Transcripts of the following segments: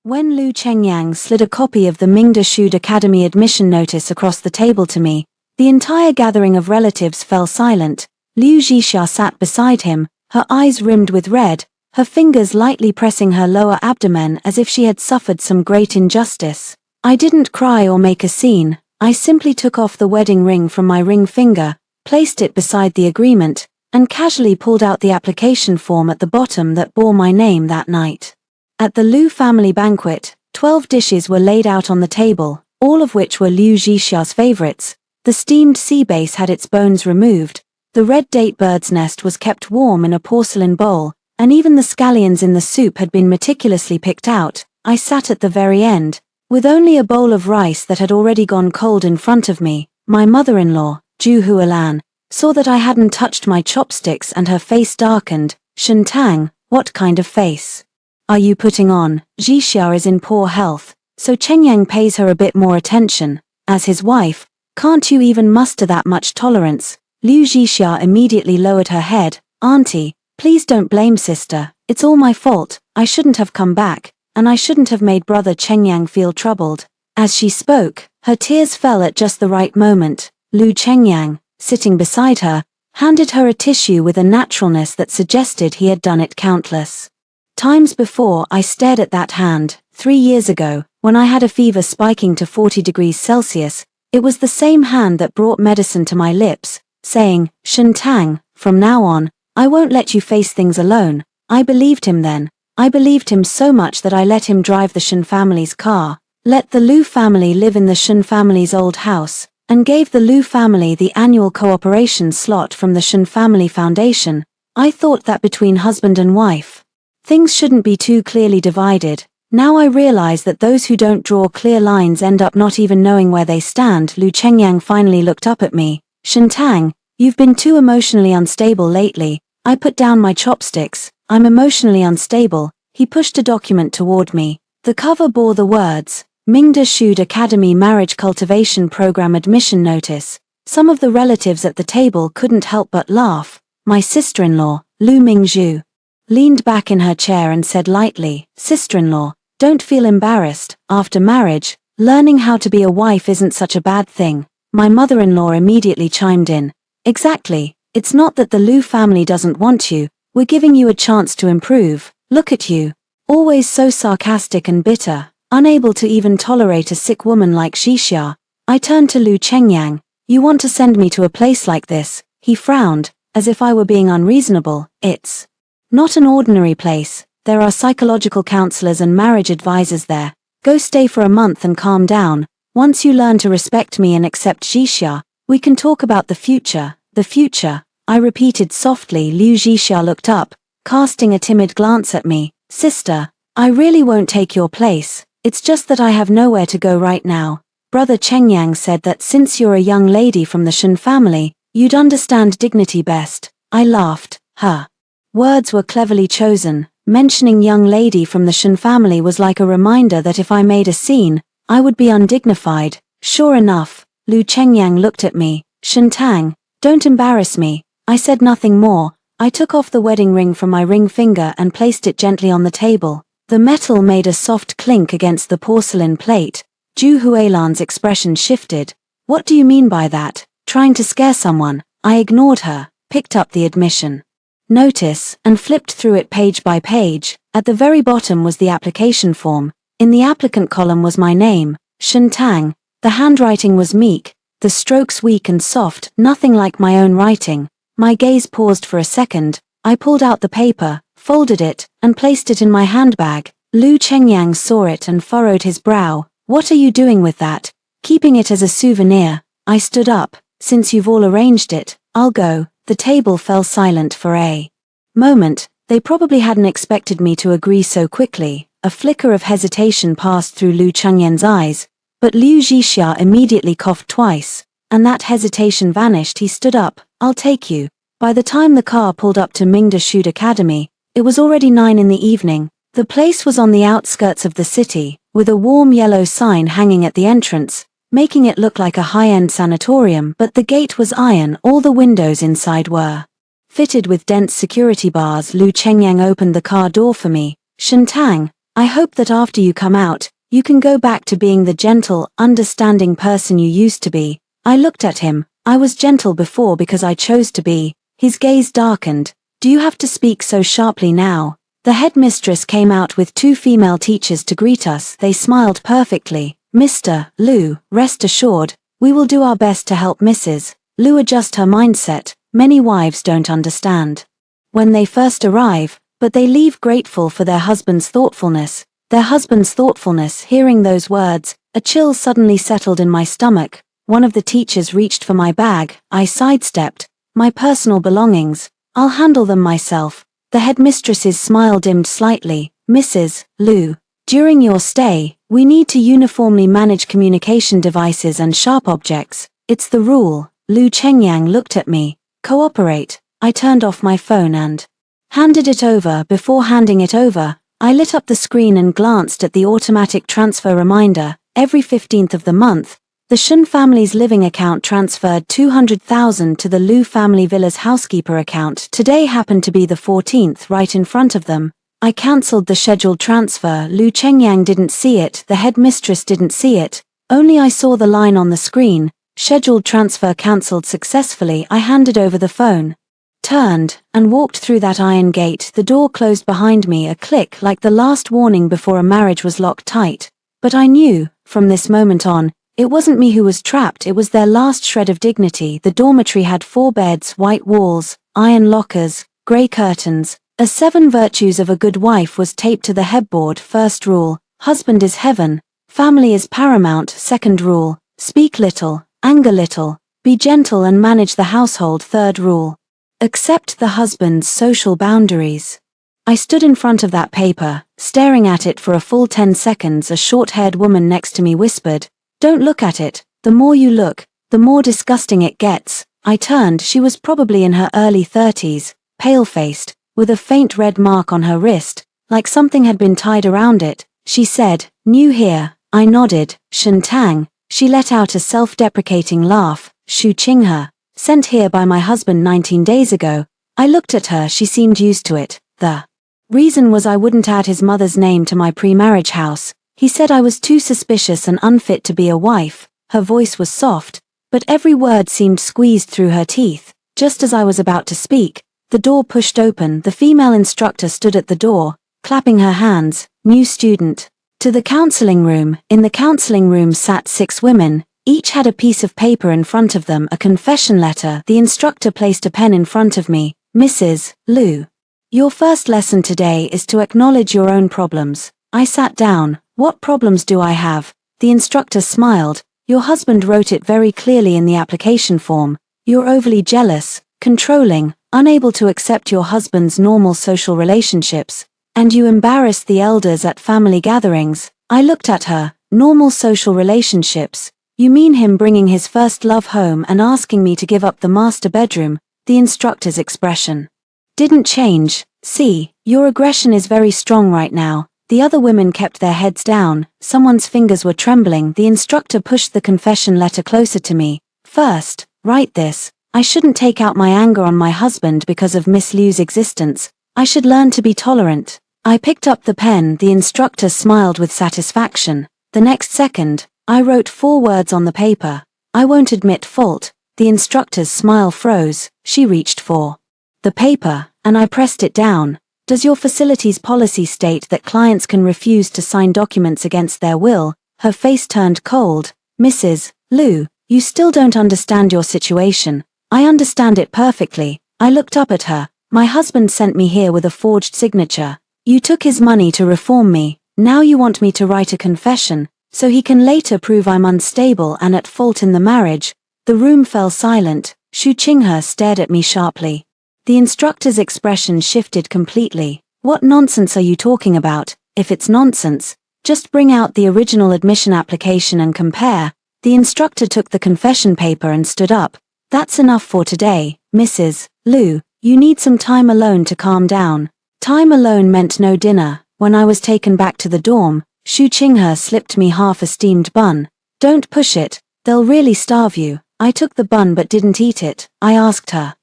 When Lu Chengyang slid a copy of the Mingda Shud Academy admission notice across the table to me, the entire gathering of relatives fell silent. Liu Zhixia sat beside him, her eyes rimmed with red, her fingers lightly pressing her lower abdomen as if she had suffered some great injustice. I didn't cry or make a scene, I simply took off the wedding ring from my ring finger, placed it beside the agreement, and casually pulled out the application form at the bottom that bore my name that night. At the Liu family banquet, 12 dishes were laid out on the table, all of which were Liu Zhixia's favorites. The steamed sea bass had its bones removed, the red date bird's nest was kept warm in a porcelain bowl, and even the scallions in the soup had been meticulously picked out. I sat at the very end, with only a bowl of rice that had already gone cold in front of me. My mother-in-law, Ju Hualan, saw that I hadn't touched my chopsticks and her face darkened. "Shen Tang, what kind of face are you putting on? Zhixia is in poor health, so Chengyang pays her a bit more attention. As his wife, can't you even muster that much tolerance?" Liu Zhixia immediately lowered her head. "Auntie, please don't blame sister, it's all my fault, I shouldn't have come back, and I shouldn't have made brother Chengyang feel troubled." As she spoke, her tears fell at just the right moment. Lu Chengyang, sitting beside her, handed her a tissue with a naturalness that suggested he had done it countless times before. I stared at that hand. 3 years ago, when I had a fever spiking to 40 degrees Celsius, it was the same hand that brought medicine to my lips, saying, "Shen Tang, from now on, I won't let you face things alone." I believed him then. I believed him so much that I let him drive the Shen family's car, let the Liu family live in the Shen family's old house, and gave the Liu family the annual cooperation slot from the Shen family foundation. I thought that between husband and wife, things shouldn't be too clearly divided. Now I realize that those who don't draw clear lines end up not even knowing where they stand. Lu Chengyang finally looked up at me. "Shen Tang, you've been too emotionally unstable lately." I put down my chopsticks. "I'm emotionally unstable." He pushed a document toward me. The cover bore the words, "Mingda Shud Academy Marriage Cultivation Program Admission Notice." Some of the relatives at the table couldn't help but laugh. My sister-in-law, Lu Mingzhu, leaned back in her chair and said lightly, "Sister-in-law, don't feel embarrassed. After marriage, learning how to be a wife isn't such a bad thing." My mother-in-law immediately chimed in. "Exactly, it's not that the Liu family doesn't want you, we're giving you a chance to improve. Look at you, always so sarcastic and bitter, unable to even tolerate a sick woman like Zhixia." I turned to Lu Chengyang. "You want to send me to a place like this?" He frowned, as if I were being unreasonable. "It's not an ordinary place. There are psychological counselors and marriage advisors there. Go stay for a month and calm down. Once you learn to respect me and accept Zhixia, we can talk about the future." "The future," I repeated softly. Liu Zhixia looked up, casting a timid glance at me. "Sister, I really won't take your place. It's just that I have nowhere to go right now. Brother Chengyang said that since you're a young lady from the Shen family, you'd understand dignity best." I laughed. Her words were cleverly chosen. Mentioning young lady from the Shen family was like a reminder that if I made a scene, I would be undignified. Sure enough, Lu Chengyang looked at me. "Shen Tang, don't embarrass me." I said nothing more. I took off the wedding ring from my ring finger and placed it gently on the table. The metal made a soft clink against the porcelain plate. Ju Hualan's expression shifted. "What do you mean by that? Trying to scare someone?" I ignored her, picked up the admission notice, and flipped through it page by page. At the very bottom was the application form. In the applicant column was my name, Shen Tang. The handwriting was meek, the strokes weak and soft, nothing like my own writing. My gaze paused for a second. I pulled out the paper, folded it, and placed it in my handbag. Lu Chengyang saw it and furrowed his brow. "What are you doing with that?" "Keeping it as a souvenir." I stood up. "Since you've all arranged it, I'll go." The table fell silent for a moment. They probably hadn't expected me to agree so quickly. A flicker of hesitation passed through Lu Chengyang's eyes, but Liu Zhixia immediately coughed twice, and that hesitation vanished. He stood up. "I'll take you." By the time the car pulled up to Mingda Shud Academy, it was already 9 in the evening. The place was on the outskirts of the city, with a warm yellow sign hanging at the entrance, making it look like a high-end sanatorium. But the gate was iron. All the windows inside were fitted with dense security bars. Lu Chengyang opened the car door for me. "Shen Tang, I hope that after you come out, you can go back to being the gentle, understanding person you used to be. I looked at him. I was gentle before because I chose to be. His gaze darkened. Do you have to speak so sharply now? The headmistress came out with 2 female teachers to greet us. They smiled perfectly. Mr. Liu, rest assured, we will do our best to help Mrs. Liu adjust her mindset. Many wives don't understand when they first arrive, but they leave grateful for their husband's thoughtfulness. Their husband's thoughtfulness. Hearing those words, a chill suddenly settled in my stomach. One of the teachers reached for my bag. I sidestepped. My personal belongings. I'll handle them myself. The headmistress's smile dimmed slightly. Mrs. Liu, during your stay, we need to uniformly manage communication devices and sharp objects. It's the rule. Liu Chengyang looked at me. Cooperate. I turned off my phone and handed it over. Before handing it over, I lit up the screen and glanced at the automatic transfer reminder. Every 15th of the month, the Shun family's living account transferred 200,000 to the Liu family villa's housekeeper account. Today happened to be the 14th, right in front of them. I cancelled the scheduled transfer. Liu Chengyang didn't see it, the headmistress didn't see it. Only I saw the line on the screen. Scheduled transfer cancelled successfully. I handed over the phone, turned, and walked through that iron gate. The door closed behind me, a click like the last warning before a marriage was locked tight. But I knew, from this moment on, it wasn't me who was trapped, it was their last shred of dignity. The dormitory had 4 beds, white walls, iron lockers, grey curtains. A 7 virtues of a good wife was taped to the headboard. First rule, husband is heaven, family is paramount. Second rule, speak little, anger little, be gentle and manage the household. Third rule, accept the husband's social boundaries. I stood in front of that paper, staring at it for a full 10 seconds. A short-haired woman next to me whispered, "Don't look at it. The more you look, the more disgusting it gets." I turned. She was probably in her early 30s, pale-faced, with a faint red mark on her wrist, like something had been tied around it. She said, "New here?" I nodded. "Shen Tang." She let out a self-deprecating laugh. "Shu Qinghe, sent here by my husband 19 days ago." I looked at her. She seemed used to it. The reason was I wouldn't add his mother's name to my pre-marriage house. He said I was too suspicious and unfit to be a wife. Her voice was soft, but every word seemed squeezed through her teeth. Just as I was about to speak, the door pushed open. The female instructor stood at the door, clapping her hands. "New student, to the counseling room." In the counseling room sat 6 women. Each had a piece of paper in front of them, a confession letter. The instructor placed a pen in front of me. "Mrs. Liu, your first lesson today is to acknowledge your own problems." I sat down. "What problems do I have?" The instructor smiled. "Your husband wrote it very clearly in the application form. You're overly jealous, controlling, unable to accept your husband's normal social relationships, and you embarrass the elders at family gatherings." I looked at her. "Normal social relationships? You mean him bringing his first love home and asking me to give up the master bedroom?" The instructor's expression didn't change. "See, your aggression is very strong right now." The other women kept their heads down. Someone's fingers were trembling. The instructor pushed the confession letter closer to me. "First, write this. I shouldn't take out my anger on my husband because of Miss Liu's existence. I should learn to be tolerant." I picked up the pen. The instructor smiled with satisfaction. The next second, I wrote 4 words on the paper. "I won't admit fault." The instructor's smile froze. She reached for the paper, and I pressed it down. "Does your facility's policy state that clients can refuse to sign documents against their will?" Her face turned cold. "Mrs. Liu, you still don't understand your situation." "I understand it perfectly." I looked up at her. "My husband sent me here with a forged signature. You took his money to reform me. Now you want me to write a confession, so he can later prove I'm unstable and at fault in the marriage." The room fell silent. Shu Qinghe stared at me sharply. The instructor's expression shifted completely. "What nonsense are you talking about? If it's nonsense, just bring out the original admission application and compare." The instructor took the confession paper and stood up. "That's enough for today, Mrs. Liu. You need some time alone to calm down." Time alone meant no dinner. When I was taken back to the dorm, Shu Qinghe slipped me half a steamed bun. "Don't push it, they'll really starve you." I took the bun but didn't eat it. I asked her,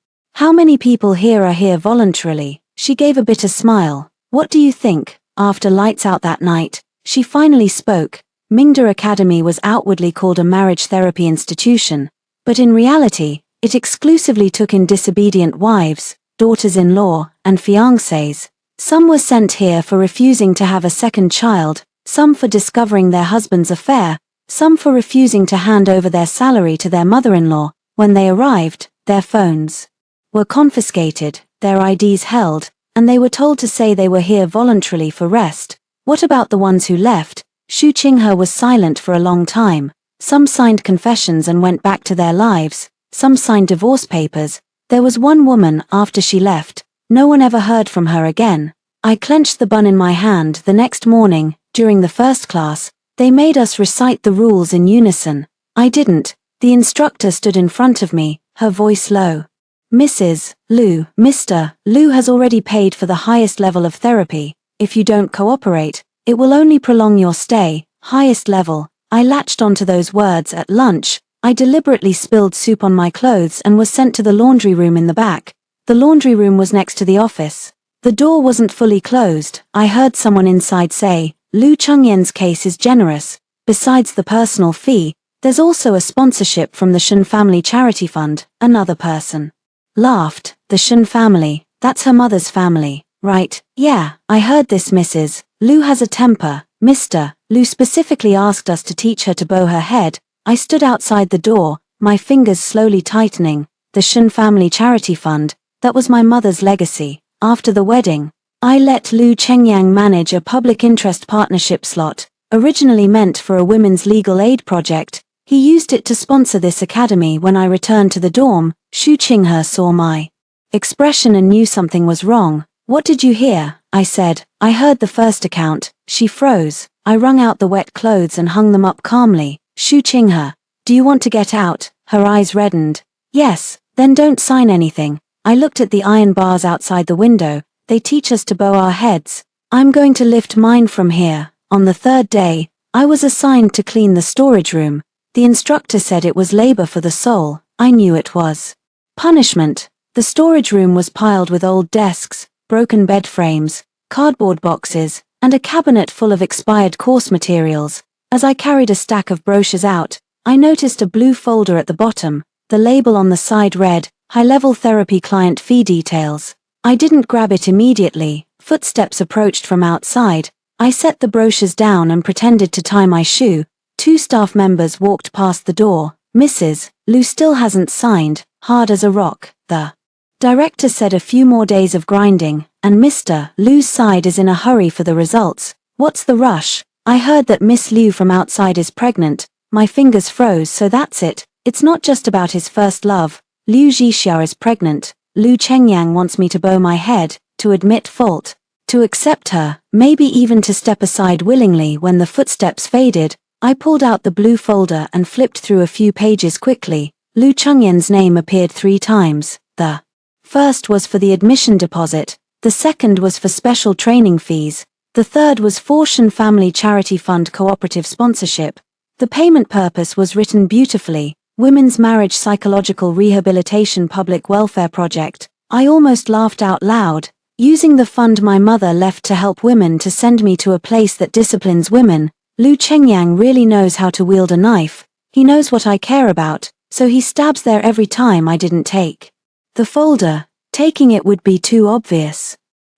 "How many people here are here voluntarily?" She gave a bitter smile. "What do you think? After lights out that night, she finally spoke. Mingda Academy was outwardly called a marriage therapy institution, but in reality, it exclusively took in disobedient wives, daughters-in-law, and fiancés. Some were sent here for refusing to have a second child, some for discovering their husband's affair, some for refusing to hand over their salary to their mother-in-law. When they arrived, their phones were confiscated, their IDs held, and they were told to say they were here voluntarily for rest. What about the ones who left? Xu Qinghe was silent for a long time. Some signed confessions and went back to their lives, some signed divorce papers. There was one woman, after she left, no one ever heard from her again. I clenched the bun in my hand. The next morning, during the first class, they made us recite the rules in unison. I didn't. The instructor stood in front of me, her voice low. Mrs. Liu, Mr. Liu has already paid for the highest level of therapy. If you don't cooperate, it will only prolong your stay. Highest level. I latched onto those words. At lunch, I deliberately spilled soup on my clothes and was sent to the laundry room in the back. The laundry room was next to the office. The door wasn't fully closed. I heard someone inside say, Liu Chengyan's case is generous. Besides the personal fee, there's also a sponsorship from the Shen Family Charity Fund. Another person laughed. The Shen family, that's her mother's family, right? Yeah, I heard this. Mrs. Liu has a temper. Mr. Liu specifically asked us to teach her to bow her head. I stood outside the door, my fingers slowly tightening. The Shen Family Charity Fund, that was my mother's legacy. After the wedding, I let Liu Chengyang manage a public interest partnership slot, originally meant for a women's legal aid project. He used it to sponsor this academy. When I returned to the dorm, Xu Qinghe saw my expression and knew something was wrong. What did you hear? I said. I heard the first account. She froze. I wrung out the wet clothes and hung them up calmly. Xu Qinghe, do you want to get out? Her eyes reddened. Yes, then don't sign anything. I looked at the iron bars outside the window. They teach us to bow our heads. I'm going to lift mine from here. On the third day, I was assigned to clean the storage room. The instructor said it was labor for the soul. I knew it was punishment. The storage room was piled with old desks, broken bed frames, cardboard boxes, and a cabinet full of expired course materials. As I carried a stack of brochures out, I noticed a blue folder at the bottom. The label on the side read, High-Level Therapy Client Fee Details. I didn't grab it immediately. Footsteps approached from outside. I set the brochures down and pretended to tie my shoe. 2 staff members walked past the door. Mrs. Liu still hasn't signed, hard as a rock. The director said a few more days of grinding, and Mr. Liu's side is in a hurry for the results. What's the rush? I heard that Miss Liu from outside is pregnant. My fingers froze. So that's it. It's not just about his first love. Liu Zhixia is pregnant. Liu Chengyang wants me to bow my head, to admit fault, to accept her, maybe even to step aside willingly. When the footsteps faded, I pulled out the blue folder and flipped through a few pages quickly. Liu Chengyan's name appeared 3 times. The first was for the admission deposit, the second was for special training fees, the third was for Shen Family Charity Fund cooperative sponsorship. The payment purpose was written beautifully, Women's Marriage Psychological Rehabilitation Public Welfare Project. I almost laughed out loud. Using the fund my mother left to help women to send me to a place that disciplines women. Liu Chengyang really knows how to wield a knife. He knows what I care about, so he stabs there every time I didn't take the folder. Taking it would be too obvious.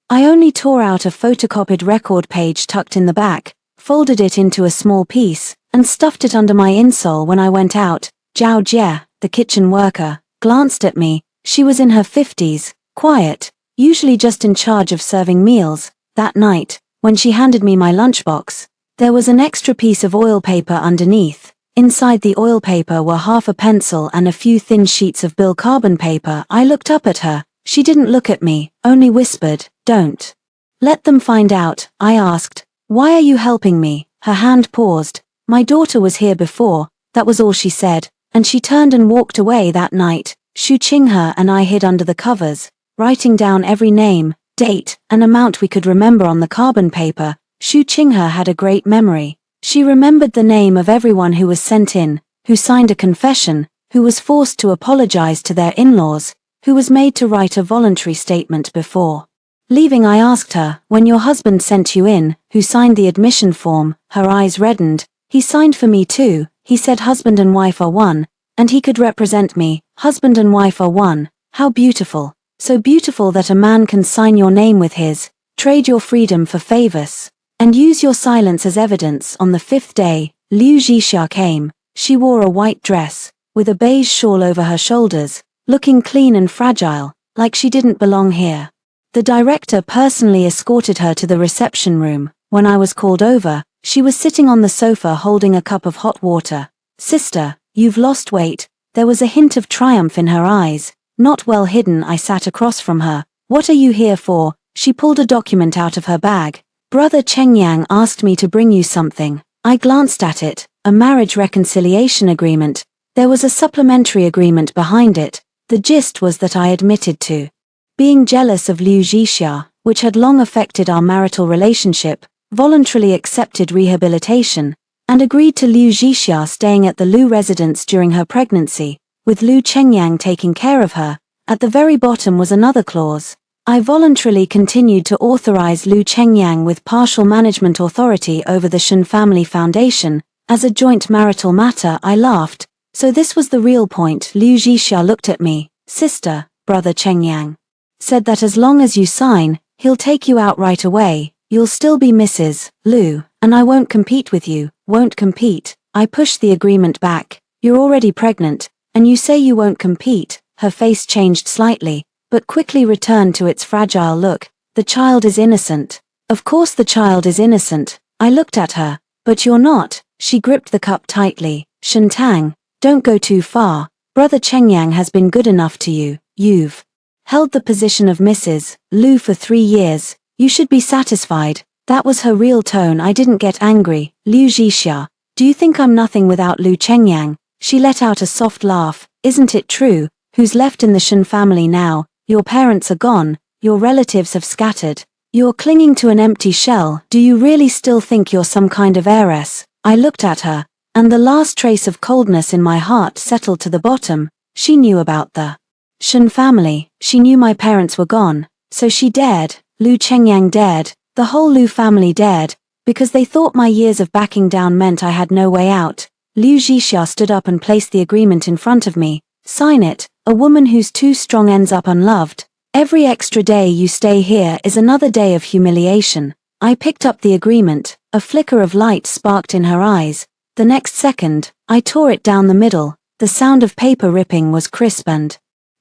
I only tore out a photocopied record page tucked in the back, folded it into a small piece, and stuffed it under my insole. When I went out, Zhao Jie, the kitchen worker, glanced at me. She was in her 50s, quiet, usually just in charge of serving meals. That night, when she handed me my lunchbox, there was an extra piece of oil paper underneath. Inside the oil paper were half a pencil and a few thin sheets of bill carbon paper. I looked up at her. She didn't look at me, only whispered, "Don't let them find out." I asked, "Why are you helping me?" Her hand paused. "My daughter was here before," that was all she said, and she turned and walked away. That night, Xu Qinghe and I hid under the covers, writing down every name, date, and amount we could remember on the carbon paper. Xu Qinghe had a great memory. She remembered the name of everyone who was sent in, who signed a confession, who was forced to apologize to their in-laws, who was made to write a voluntary statement before Leaving, I asked her, when your husband sent you in, who signed the admission form? Her eyes reddened. He signed for me too. He said husband and wife are one, and he could represent me. Husband and wife are one. How beautiful. So beautiful that a man can sign your name with his, trade your freedom for favors, and use your silence as evidence. On the 5th day, Liu Jixia came. She wore a white dress, with a beige shawl over her shoulders, looking clean and fragile, like she didn't belong here. The director personally escorted her to the reception room. When I was called over, she was sitting on the sofa holding a cup of hot water. Sister, you've lost weight. There was a hint of triumph in her eyes, not well hidden. I sat across from her. What are you here for? She pulled a document out of her bag. Brother Chengyang asked me to bring you something. I glanced at it. A marriage reconciliation agreement. There was a supplementary agreement behind it. The gist was that I admitted to being jealous of Liu Jixia, which had long affected our marital relationship, voluntarily accepted rehabilitation, and agreed to Liu Jixia staying at the Liu residence during her pregnancy, with Liu Chengyang taking care of her. At the very bottom was another clause. I voluntarily continued to authorize Liu Chengyang with partial management authority over the Shen Family Foundation, as a joint marital matter. I laughed. So this was the real point. Liu Jixia looked at me. Sister, Brother Chengyang said that as long as you sign, he'll take you out right away. You'll still be Mrs. Liu, and I won't compete with you. Won't compete. I pushed the agreement back. You're already pregnant, and you say you won't compete. Her face changed slightly, but quickly returned to its fragile look. The child is innocent. Of course the child is innocent. I looked at her. But you're not. She gripped the cup tightly. Shentang, don't go too far. Brother Chengyang has been good enough to you. You've held the position of Mrs. Liu for 3 years. You should be satisfied. That was her real tone. I didn't get angry. Liu Jixia, do you think I'm nothing without Liu Chengyang? She let out a soft laugh. Isn't it true? Who's left in the Shen family now? Your parents are gone. Your relatives have scattered. You're clinging to an empty shell. Do you really still think you're some kind of heiress? I looked at her, and the last trace of coldness in my heart settled to the bottom. She knew about the Shen family. She knew my parents were gone. So she dared. Liu Chengyang dared. The whole Liu family dared, because they thought my years of backing down meant I had no way out. Liu Jixia stood up and placed the agreement in front of me. Sign it. A woman who's too strong ends up unloved. Every extra day you stay here is another day of humiliation. I picked up the agreement. A flicker of light sparked in her eyes. The next second, I tore it down the middle. The sound of paper ripping was crisp and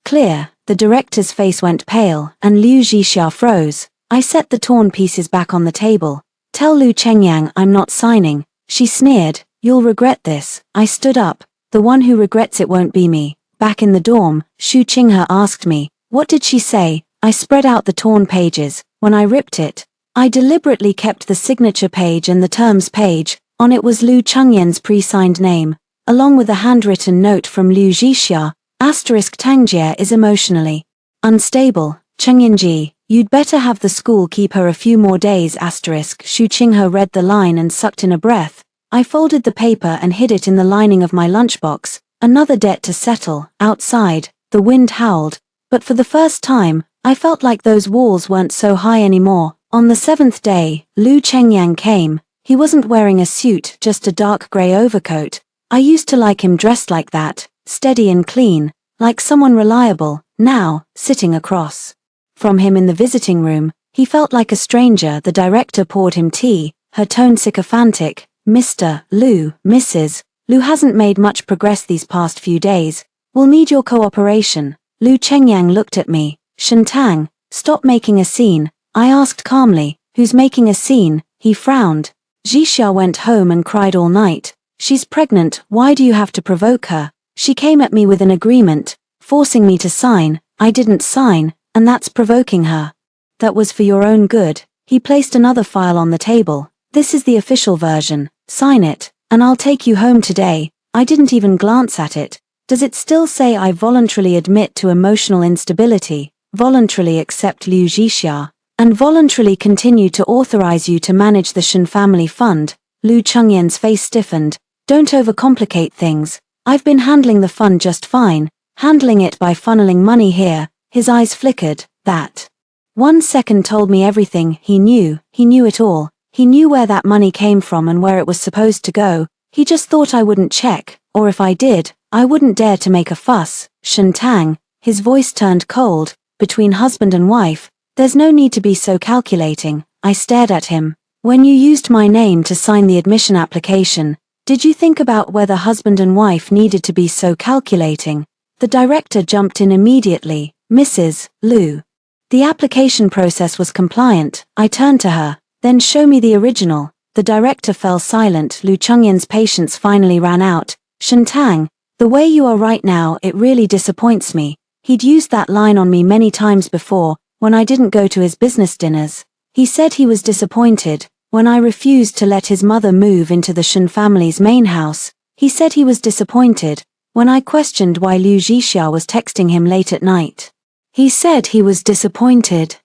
clear. The director's face went pale, and Liu Jixia froze. I set the torn pieces back on the table. Tell Liu Chengyang I'm not signing. She sneered. You'll regret this. I stood up. The one who regrets it won't be me. Back in the dorm, Xu Qinghe asked me, what did she say? I spread out the torn pages. When I ripped it, I deliberately kept the signature page and the terms page. On it was Liu Chengyan's pre-signed name, along with a handwritten note from Liu Jixia. Tangjie is emotionally unstable. Chengyanji, you'd better have the school keep her a few more days. Xu Qinghe read the line and sucked in a breath. I folded the paper and hid it in the lining of my lunchbox. Another debt to settle. Outside, the wind howled, but for the first time, I felt like those walls weren't so high anymore. On the 7th day, Liu Chengyang came. He wasn't wearing a suit, just a dark grey overcoat. I used to like him dressed like that, steady and clean, like someone reliable. Now, sitting across from him in the visiting room, he felt like a stranger. The director poured him tea, her tone sycophantic. Mr. Liu, Mrs. Liu hasn't made much progress these past few days. We'll need your cooperation. Liu Chengyang looked at me. Shentang, stop making a scene. I asked calmly, who's making a scene? He frowned. Jixia went home and cried all night. She's pregnant. Why do you have to provoke her? She came at me with an agreement, forcing me to sign. I didn't sign, and that's provoking her. That was for your own good. He placed another file on the table. This is the official version. Sign it, and I'll take you home today. I didn't even glance at it. Does it still say I voluntarily admit to emotional instability, voluntarily accept Liu Jixia, and voluntarily continue to authorize you to manage the Shen family fund? Liu Chengyan's face stiffened. Don't overcomplicate things. I've been handling the fund just fine, handling it by funneling money here. His eyes flickered. That 1 second told me everything. He knew it all. He knew where that money came from and where it was supposed to go. He just thought I wouldn't check, or if I did, I wouldn't dare to make a fuss. Shentang, his voice turned cold. Between husband and wife, there's no need to be so calculating. I stared at him. When you used my name to sign the admission application, did you think about whether husband and wife needed to be so calculating? The director jumped in immediately. Mrs. Liu. The application process was compliant. I turned to her. Then show me the original. The director fell silent. Lu Chengyan's patience finally ran out. Shentang, the way you are right now, it really disappoints me. He'd used that line on me many times before, when I didn't go to his business dinners. He said he was disappointed when I refused to let his mother move into the Shen family's main house. He said he was disappointed when I questioned why Liu Zhixia was texting him late at night. He said he was disappointed.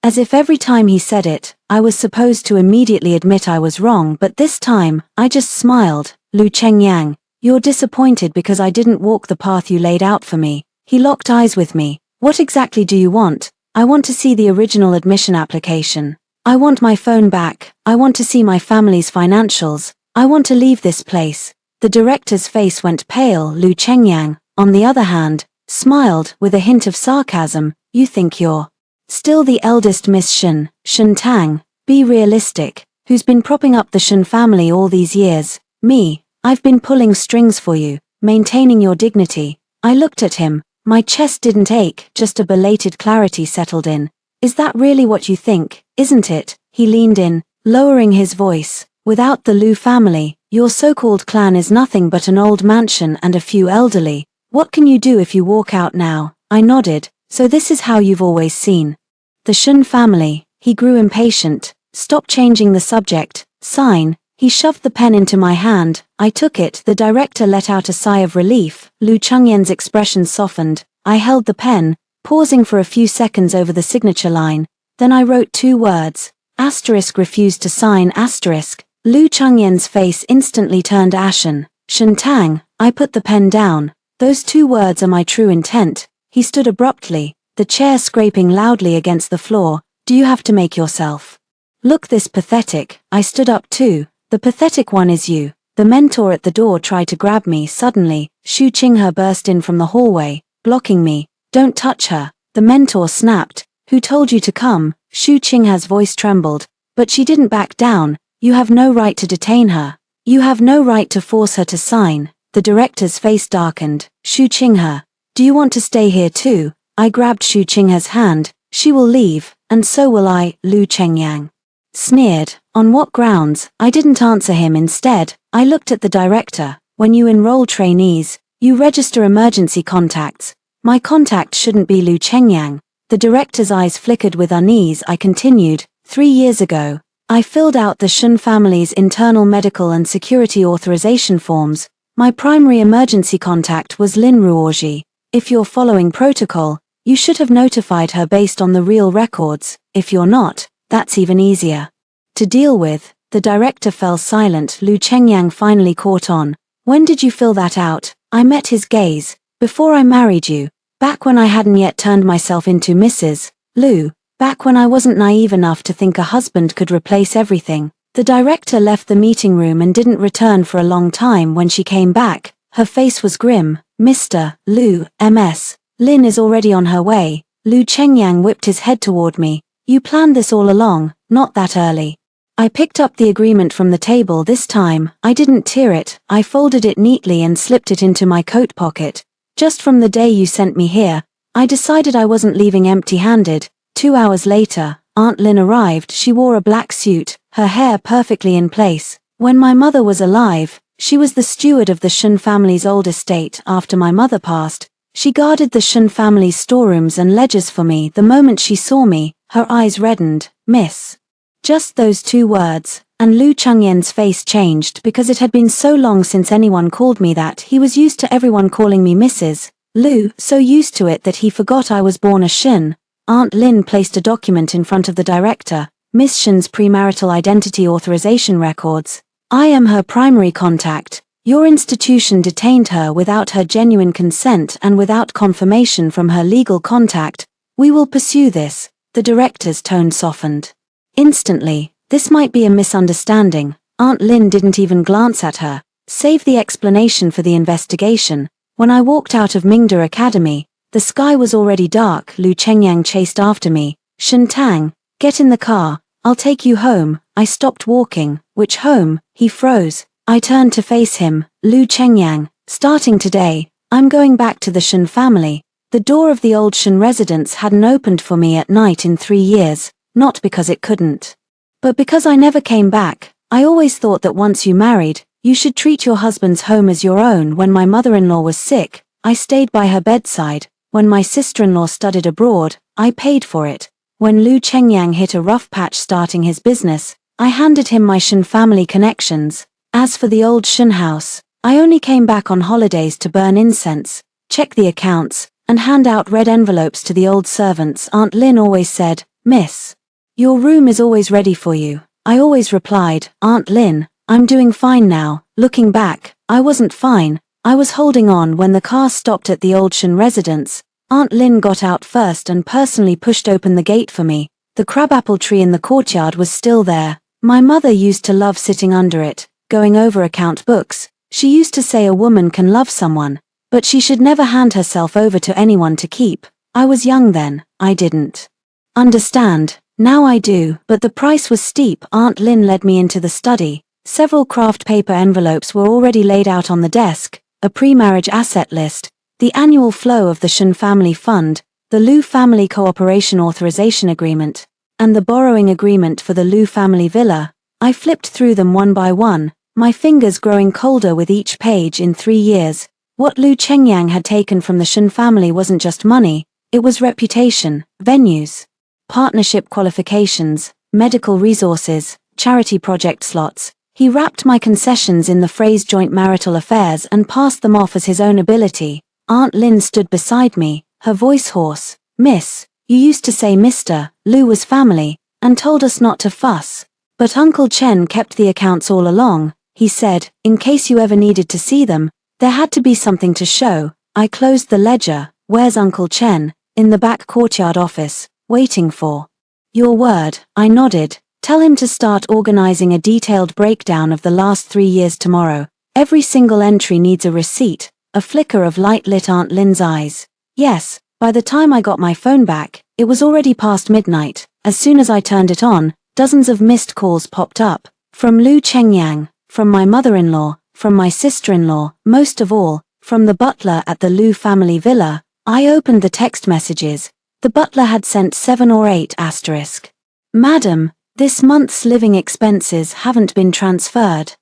As if every time he said it, I was supposed to immediately admit I was wrong, but this time, I just smiled. Lu Chengyang, you're disappointed because I didn't walk the path you laid out for me. He locked eyes with me. What exactly do you want? I want to see the original admission application. I want my phone back. I want to see my family's financials. I want to leave this place. The director's face went pale. Lu Chengyang, on the other hand, smiled with a hint of sarcasm. You think you're still the eldest Miss Shen, Shentang, be realistic. Who's been propping up the Shen family all these years? Me. I've been pulling strings for you, maintaining your dignity. I looked at him. My chest didn't ache, just a belated clarity settled in. Is that really what you think, isn't it? He leaned in, lowering his voice. Without the Liu family, your so-called clan is nothing but an old mansion and a few elderly. What can you do if you walk out now? I nodded. So this is how you've always seen the Shen family. He grew impatient. Stop changing the subject. Sign. He shoved the pen into my hand. I took it. The director let out a sigh of relief. Lu Chengyan's expression softened. I held the pen, pausing for a few seconds over the signature line. Then I wrote 2 words. Asterisk refused to sign asterisk. Lu Chengyan's face instantly turned ashen. Shentang, I put the pen down. Those 2 words are my true intent. He stood abruptly, the chair scraping loudly against the floor. Do you have to make yourself look this pathetic? I stood up too. The pathetic one is you. The mentor at the door tried to grab me. Suddenly, Xu Qinghe burst in from the hallway, blocking me. Don't touch her. The mentor snapped. Who told you to come? Xu Qinghe's voice trembled, but she didn't back down. You have no right to detain her. You have no right to force her to sign. The director's face darkened. Xu Qinghe, do you want to stay here too? I grabbed Xu Qinghe's hand. She will leave, and so will I. Lu Chengyang sneered. On what grounds? I didn't answer him. Instead, I looked at the director. When you enroll trainees, you register emergency contacts. My contact shouldn't be Lu Chengyang. The director's eyes flickered with unease. I continued. 3 years ago, I filled out the Shen family's internal medical and security authorization forms. My primary emergency contact was Lin Ruoji. If you're following protocol, you should have notified her based on the real records. If you're not, that's even easier to deal with. The director fell silent. Lu Chengyang finally caught on. When did you fill that out? I met his gaze. Before I married you. Back when I hadn't yet turned myself into Mrs. Liu. Back when I wasn't naive enough to think a husband could replace everything. The director left the meeting room and didn't return for a long time. When she came back, her face was grim. Mr. Liu, MS. Lin is already on her way. Lu Chengyang whipped his head toward me. You planned this all along, not that early. I picked up the agreement from the table. This time, I didn't tear it. I folded it neatly and slipped it into my coat pocket. Just from the day you sent me here, I decided I wasn't leaving empty-handed. 2 hours later, Aunt Lin arrived. She wore a black suit, her hair perfectly in place. When my mother was alive, she was the steward of the Shen family's old estate. After my mother passed, she guarded the Shen family's storerooms and ledgers for me. The moment she saw me, her eyes reddened. Miss. Just those 2 words, and Lu Chengyan's face changed because it had been so long since anyone called me that. He was used to everyone calling me Mrs. Liu, so used to it that he forgot I was born a Shen. Aunt Lin placed a document in front of the director. Miss Shen's premarital identity authorization records. I am her primary contact. Your institution detained her without her genuine consent and without confirmation from her legal contact. We will pursue this. The director's tone softened. Instantly, this might be a misunderstanding. Aunt Lin didn't even glance at her. Save the explanation for the investigation. When I walked out of Mingda Academy, the sky was already dark. Lu Chengyang chased after me. Shen Tang, get in the car, I'll take you home. I stopped walking. Which home? He froze. I turned to face him. Lu Chengyang, starting today, I'm going back to the Shen family. The door of the old Shen residence hadn't opened for me at night in 3 years, not because it couldn't, but because I never came back. I always thought that once you married, you should treat your husband's home as your own. When my mother-in-law was sick, I stayed by her bedside. When my sister-in-law studied abroad, I paid for it. When Lu Chengyang hit a rough patch starting his business, I handed him my Shen family connections. As for the old Shen house, I only came back on holidays to burn incense, check the accounts, and hand out red envelopes to the old servants. Aunt Lin always said, "Miss, your room is always ready for you." I always replied, "Aunt Lin, I'm doing fine now." Looking back, I wasn't fine. I was holding on when the car stopped at the old Shen residence. Aunt Lin got out first and personally pushed open the gate for me. The crabapple tree in the courtyard was still there. My mother used to love sitting under it, going over account books. She used to say a woman can love someone, but she should never hand herself over to anyone to keep. I was young then, I didn't understand. Now I do, but the price was steep. Aunt Lin led me into the study. Several craft paper envelopes were already laid out on the desk, a pre-marriage asset list, the annual flow of the Shen family fund, the Lu family cooperation authorization agreement, and the borrowing agreement for the Lu family villa. I flipped through them one by one, my fingers growing colder with each page. In 3 years, what Lu Chengyang had taken from the Shen family wasn't just money, it was reputation, venues, partnership qualifications, medical resources, charity project slots. He wrapped my concessions in the phrase joint marital affairs and passed them off as his own ability. Aunt Lin stood beside me, her voice hoarse. "Miss, you used to say Mr. Lu was family, and told us not to fuss. But Uncle Chen kept the accounts all along," he said, "in case you ever needed to see them. There had to be something to show." I closed the ledger. "Where's Uncle Chen?" "In the back courtyard office, waiting for your word." I nodded. "Tell him to start organizing a detailed breakdown of the last 3 years tomorrow. Every single entry needs a receipt." A flicker of light lit Aunt Lin's eyes. "Yes." By the time I got my phone back, it was already past midnight. As soon as I turned it on, dozens of missed calls popped up. From Lu Chengyang, from my mother-in-law, from my sister-in-law, most of all, from the butler at the Lu family villa. I opened the text messages. The butler had sent 7 or 8 asterisk. "Madam, this month's living expenses haven't been transferred.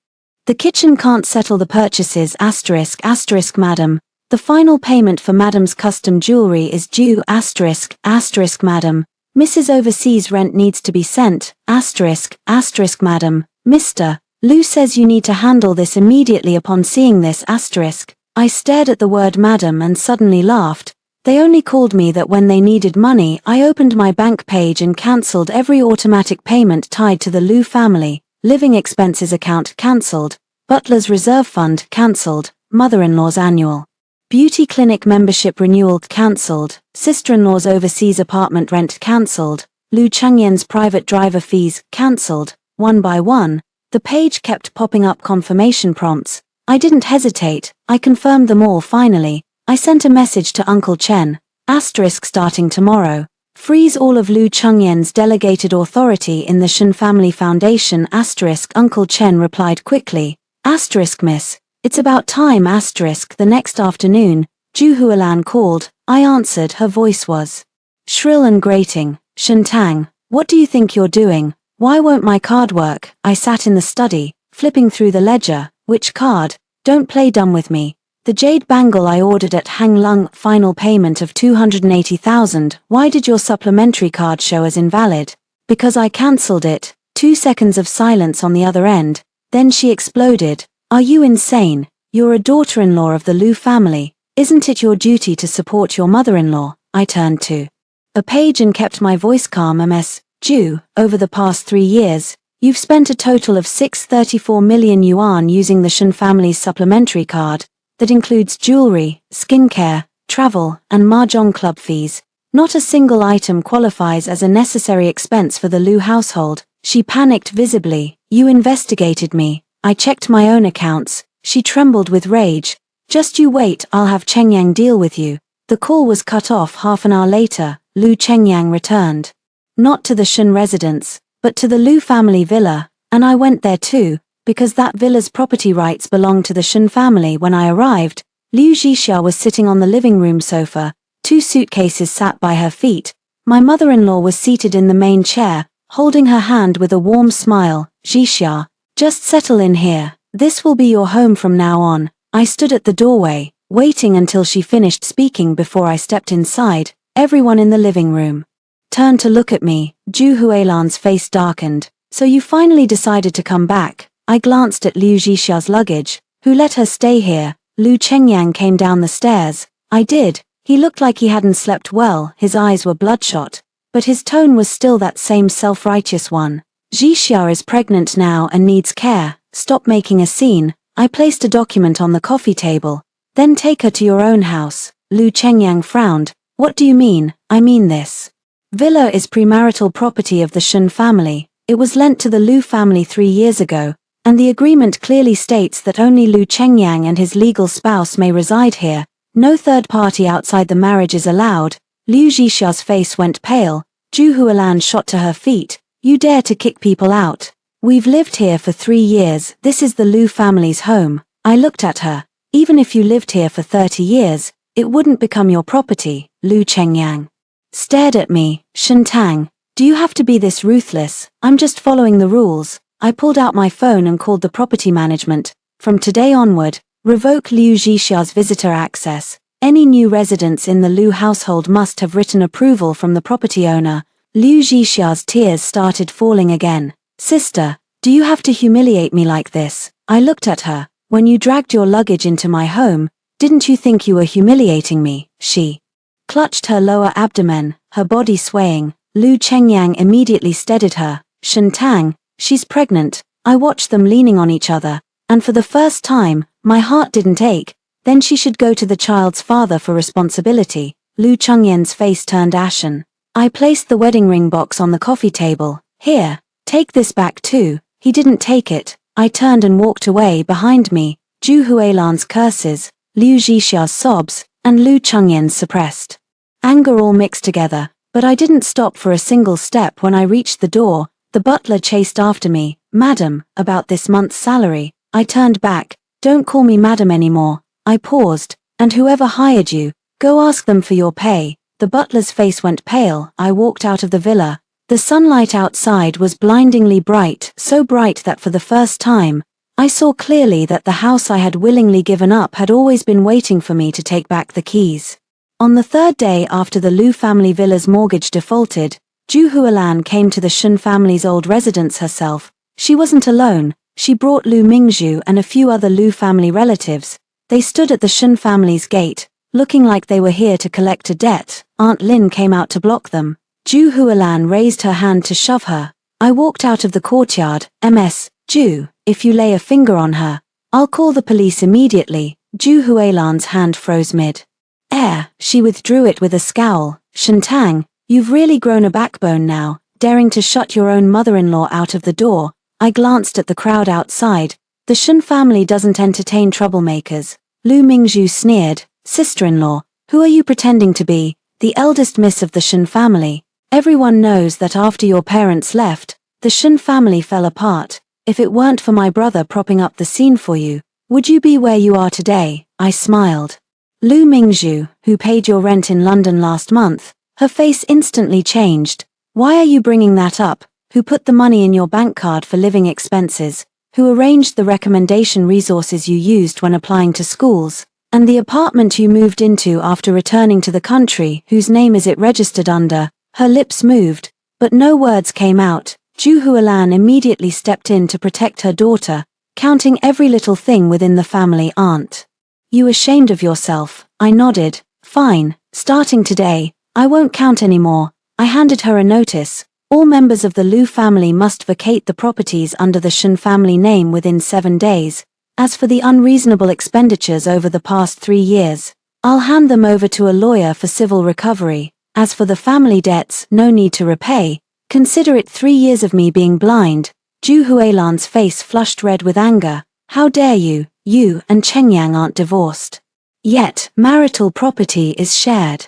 The kitchen can't settle the purchases asterisk asterisk madam. The final payment for madam's custom jewelry is due asterisk asterisk madam. Mrs. Overseas rent needs to be sent asterisk asterisk madam. Mr. Lu says you need to handle this immediately." Upon seeing this asterisk, I stared at the word madam and suddenly laughed. They only called me that when they needed money. I opened my bank page and cancelled every automatic payment tied to the Lu family. Living expenses account cancelled, butler's reserve fund cancelled, mother-in-law's annual beauty clinic membership renewal cancelled, sister-in-law's overseas apartment rent cancelled, Lu Changyan's private driver fees cancelled. One by one, the page kept popping up confirmation prompts. I didn't hesitate, I confirmed them all. Finally, I sent a message to Uncle Chen, asterisk starting tomorrow. Freeze all of Lu Chengyan's delegated authority in the Shen Family Foundation asterisk. Uncle Chen replied quickly, asterisk miss, it's about time asterisk. The next afternoon, Ju Hualan called. I answered. Her voice was shrill and grating. "Shen Tang, what do you think you're doing? Why won't my card work?" I sat in the study, flipping through the ledger. "Which card? Don't play dumb with me. The jade bangle I ordered at Hang Lung, final payment of 280,000. Why did your supplementary card show as invalid?" "Because I cancelled it." 2 seconds of silence on the other end. Then she exploded. "Are you insane? You're a daughter-in-law of the Lu family. Isn't it your duty to support your mother-in-law?" I turned to a page and kept my voice calm. "Ms. Ju, over the past 3 years, you've spent a total of 634 million yuan using the Shen family's supplementary card. That includes jewelry, skincare, travel, and mahjong club fees. Not a single item qualifies as a necessary expense for the Liu household. She panicked visibly. You investigated me. I checked my own accounts. She trembled with rage. Just you wait, I'll have Chengyang deal with you. The call was cut off half an hour later. Liu Chengyang returned. Not to the Shun residence, but to the Liu family villa, and I went there too, because that villa's property rights belonged to the Shun family. When I arrived, Liu Jixia was sitting on the living room sofa, 2 suitcases sat by her feet. My mother-in-law was seated in the main chair, holding her hand with a warm smile. Jixia, just settle in here. This will be your home from now on. I stood at the doorway, waiting until she finished speaking before I stepped inside. Everyone in the living room turned to look at me. Zhu Huilan's face darkened. So you finally decided to come back. I glanced at Liu Jixia's luggage. Who let her stay here? Liu Chengyang came down the stairs. I did. He looked like he hadn't slept well. His eyes were bloodshot, but his tone was still that same self-righteous one. Jixia is pregnant now and needs care. Stop making a scene. I placed a document on the coffee table. Then take her to your own house. Liu Chengyang frowned. What do you mean? I mean this. Villa is premarital property of the Shun family. It was lent to the Liu family 3 years ago, and the agreement clearly states that only Liu Chengyang and his legal spouse may reside here. No third party outside the marriage is allowed. Liu Jixia's face went pale. Zhu Huilan shot to her feet. You dare to kick people out? We've lived here for 3 years. This is the Liu family's home. I looked at her. Even if you lived here for 30 years, it wouldn't become your property. Liu Chengyang stared at me. Shentang, do you have to be this ruthless? I'm just following the rules. I pulled out my phone and called the property management. From today onward, revoke Liu Jixia's visitor access. Any new residents in the Liu household must have written approval from the property owner. Liu Jixia's tears started falling again. Sister, do you have to humiliate me like this? I looked at her. When you dragged your luggage into my home, didn't you think you were humiliating me? She clutched her lower abdomen, her body swaying. Liu Chengyang immediately steadied her. Shentang, she's pregnant. I watched them leaning on each other, and for the first time, my heart didn't ache. Then she should go to the child's father for responsibility. Liu Chengyan's face turned ashen. I placed the wedding ring box on the coffee table. Here, take this back too. He didn't take it. I turned and walked away. Behind me, Zhu Huilan's curses, Liu Jixia's sobs, and Liu Chengyan's suppressed anger all mixed together. But I didn't stop for a single step. When I reached the door, the butler chased after me. Madam, about this month's salary. I turned back. Don't call me madam anymore. I paused. And whoever hired you, go ask them for your pay. The butler's face went pale. I walked out of the villa. The sunlight outside was blindingly bright, so bright that for the first time, I saw clearly that the house I had willingly given up had always been waiting for me to take back the keys. On the 3rd day after the Liu family villa's mortgage defaulted, Zhu Huilan came to the Shun family's old residence herself. She wasn't alone. She brought Liu Mingzhu and a few other Liu family relatives. They stood at the Shun family's gate, looking like they were here to collect a debt. Aunt Lin came out to block them. Zhu Huilan raised her hand to shove her. I walked out of the courtyard. Ms. Zhu, if you lay a finger on her, I'll call the police immediately. Zhu Huilan's hand froze mid-air. She withdrew it with a scowl. Shentang, you've really grown a backbone now, daring to shut your own mother-in-law out of the door. I glanced at the crowd outside. The Shun family doesn't entertain troublemakers. Liu Mingzhu sneered. Sister-in-law, who are you pretending to be? The eldest miss of the Shun family. Everyone knows that after your parents left, the Shun family fell apart. If it weren't for my brother propping up the scene for you, would you be where you are today? I smiled. Liu Mingzhu, who paid your rent in London last month, her face instantly changed. Why are you bringing that up? Who put the money in your bank card for living expenses? Who arranged the recommendation resources you used when applying to schools? And the apartment you moved into after returning to the country, whose name is it registered under? Her lips moved, but no words came out. Zhu Huilan immediately stepped in to protect her daughter, counting every little thing within the family. Aunt, you ashamed of yourself? I nodded. Fine, starting today, I won't count anymore. I handed her a notice. All members of the Liu family must vacate the properties under the Shun family name within 7 days. As for the unreasonable expenditures over the past 3 years, I'll hand them over to a lawyer for civil recovery. As for the family debts, no need to repay. Consider it 3 years of me being blind. Zhu Huilan's face flushed red with anger. How dare you? You and Chengyang aren't divorced. Yet, marital property is shared.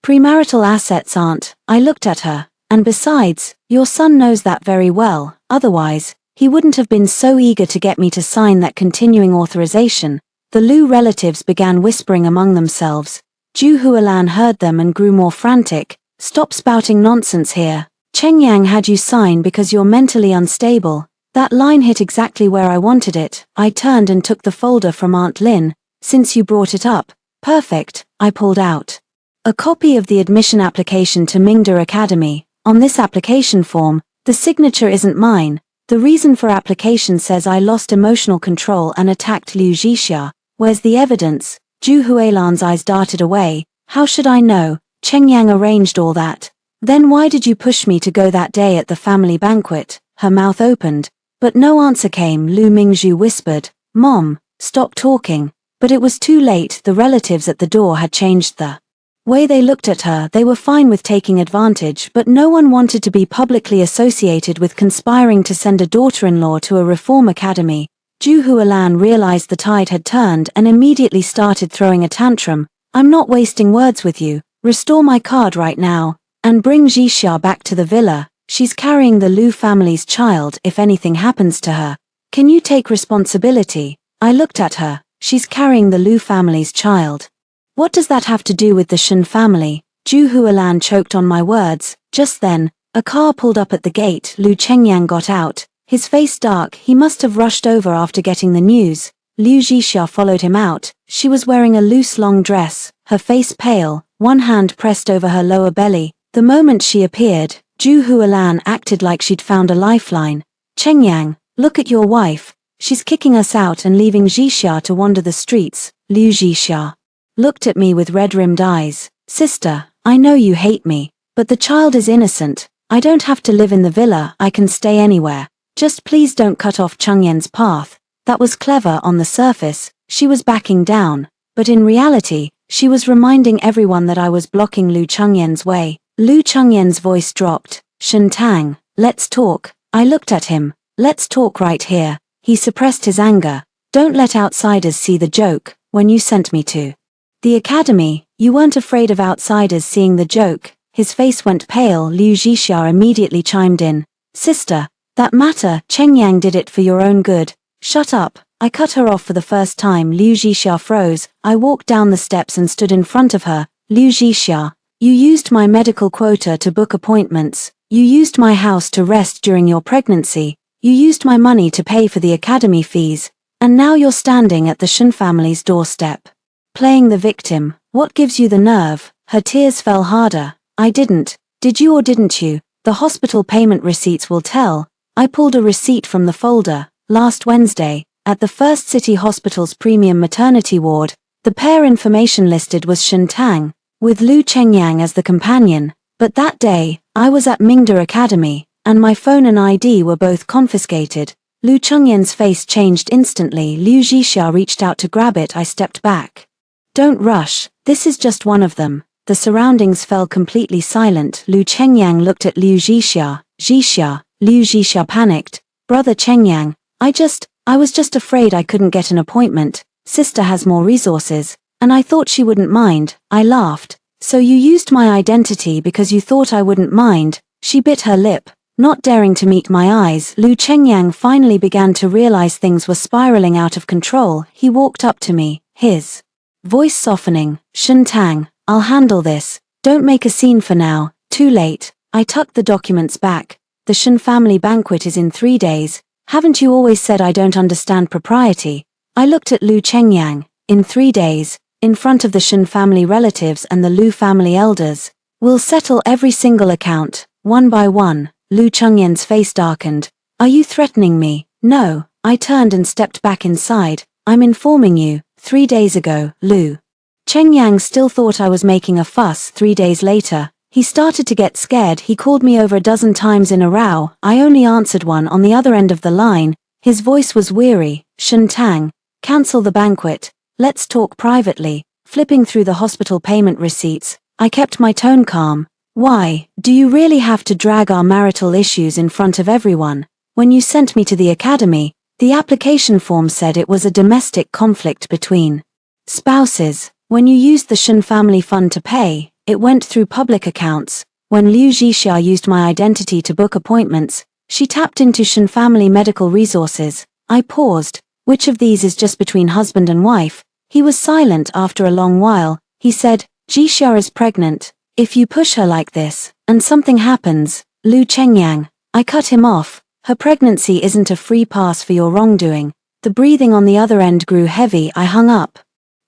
Premarital assets aren't. I looked at her. And besides, your son knows that very well, otherwise, he wouldn't have been so eager to get me to sign that continuing authorization. The Lu relatives began whispering among themselves. Zhu Huilan heard them and grew more frantic. Stop spouting nonsense here. Chengyang had you sign because you're mentally unstable. That line hit exactly where I wanted it. I turned and took the folder from Aunt Lin. Since you brought it up. Perfect, I pulled out a copy of the admission application to Mingda Academy. On this application form, the signature isn't mine. The reason for application says I lost emotional control and attacked Liu Zhixia. Where's the evidence? Zhu Huilan's eyes darted away. How should I know? Chengyang arranged all that. Then why did you push me to go that day at the family banquet? Her mouth opened. But no answer came. Lu Mingzhu whispered, Mom, stop talking. But it was too late. The relatives at the door had changed the way they looked at her. They were fine with taking advantage, but no one wanted to be publicly associated with conspiring to send a daughter-in-law to a reform academy. Zhu Huilan realized the tide had turned and immediately started throwing a tantrum. I'm not wasting words with you. Restore my card right now. And bring Zhixia back to the villa. She's carrying the Lu family's child if anything happens to her. Can you take responsibility? I looked at her. She's carrying the Lu family's child. What does that have to do with the Shen family? Zhu Huilan choked on my words. Just then, a car pulled up at the gate. Lu Chengyang got out. His face dark. He must have rushed over after getting the news. Liu Zhixia followed him out. She was wearing a loose long dress, her face pale, one hand pressed over her lower belly. The moment she appeared, Zhu Huilan acted like she'd found a lifeline. Chengyang, look at your wife. She's kicking us out and leaving Zhixia to wander the streets. Liu Zhixia looked at me with red-rimmed eyes. Sister, I know you hate me, but the child is innocent. I don't have to live in the villa. I can stay anywhere. Just please don't cut off Chengyan's path. That was clever on the surface. She was backing down, but in reality, she was reminding everyone that I was blocking Lu Chengyan's way. Lu Chengyan's voice dropped. Shen Tang, let's talk. I looked at him. Let's talk right here. He suppressed his anger. Don't let outsiders see the joke. When you sent me to the academy, you weren't afraid of outsiders seeing the joke. His face went pale. Liu Zhixia immediately chimed in. Sister, that matter, Chengyang did it for your own good. Shut up. I cut her off for the first time. Liu Zhixia froze. I walked down the steps and stood in front of her. Liu Zhixia, you used my medical quota to book appointments. You used my house to rest during your pregnancy. You used my money to pay for the academy fees. And now you're standing at the Shen family's doorstep, playing the victim. What gives you the nerve? Her tears fell harder. I didn't. Did you or didn't you? The hospital payment receipts will tell. I pulled a receipt from the folder. Last Wednesday, at the First City Hospital's premium maternity ward, the pair information listed was Shen Tang, with Lu Chengyang as the companion. But that day, I was at Mingda Academy, and my phone and ID were both confiscated. Lu Chengyan's face changed instantly. Liu Zhixia reached out to grab it. I stepped back. Don't rush. This is just one of them. The surroundings fell completely silent. Lu Chengyang looked at Liu Zhixia. Zhixia. Liu Zhixia panicked. Brother Chengyang, I was just afraid I couldn't get an appointment. Sister has more resources, and I thought she wouldn't mind. I laughed. So you used my identity because you thought I wouldn't mind. She bit her lip, not daring to meet my eyes. Lu Chengyang finally began to realize things were spiraling out of control. He walked up to me, his voice softening. Shen Tang, I'll handle this. Don't make a scene for now. Too late. I tucked the documents back. The Shen family banquet is in 3 days. Haven't you always said I don't understand propriety? I looked at Lu Chengyang. In 3 days, in front of the Shen family relatives and the Lu family elders. We'll settle every single account, one by one. Lu Chengyan's face darkened. Are you threatening me? No. I turned and stepped back inside. I'm informing you. 3 days ago, Lu Chengyang still thought I was making a fuss. 3 days later, he started to get scared. He called me over a dozen times in a row. I only answered one on the other end of the line. His voice was weary. Shen Tang, cancel the banquet. Let's talk privately. Flipping through the hospital payment receipts, I kept my tone calm. Why, do you really have to drag our marital issues in front of everyone? When you sent me to the academy, the application form said it was a domestic conflict between spouses. When you used the Shen family fund to pay, it went through public accounts. When Liu Jixia used my identity to book appointments, she tapped into Shen family medical resources. I paused. Which of these is just between husband and wife? He was silent after a long while. He said, Jixia is pregnant. If you push her like this, and something happens, Lu Chengyang. I cut him off. Her pregnancy isn't a free pass for your wrongdoing. The breathing on the other end grew heavy. I hung up.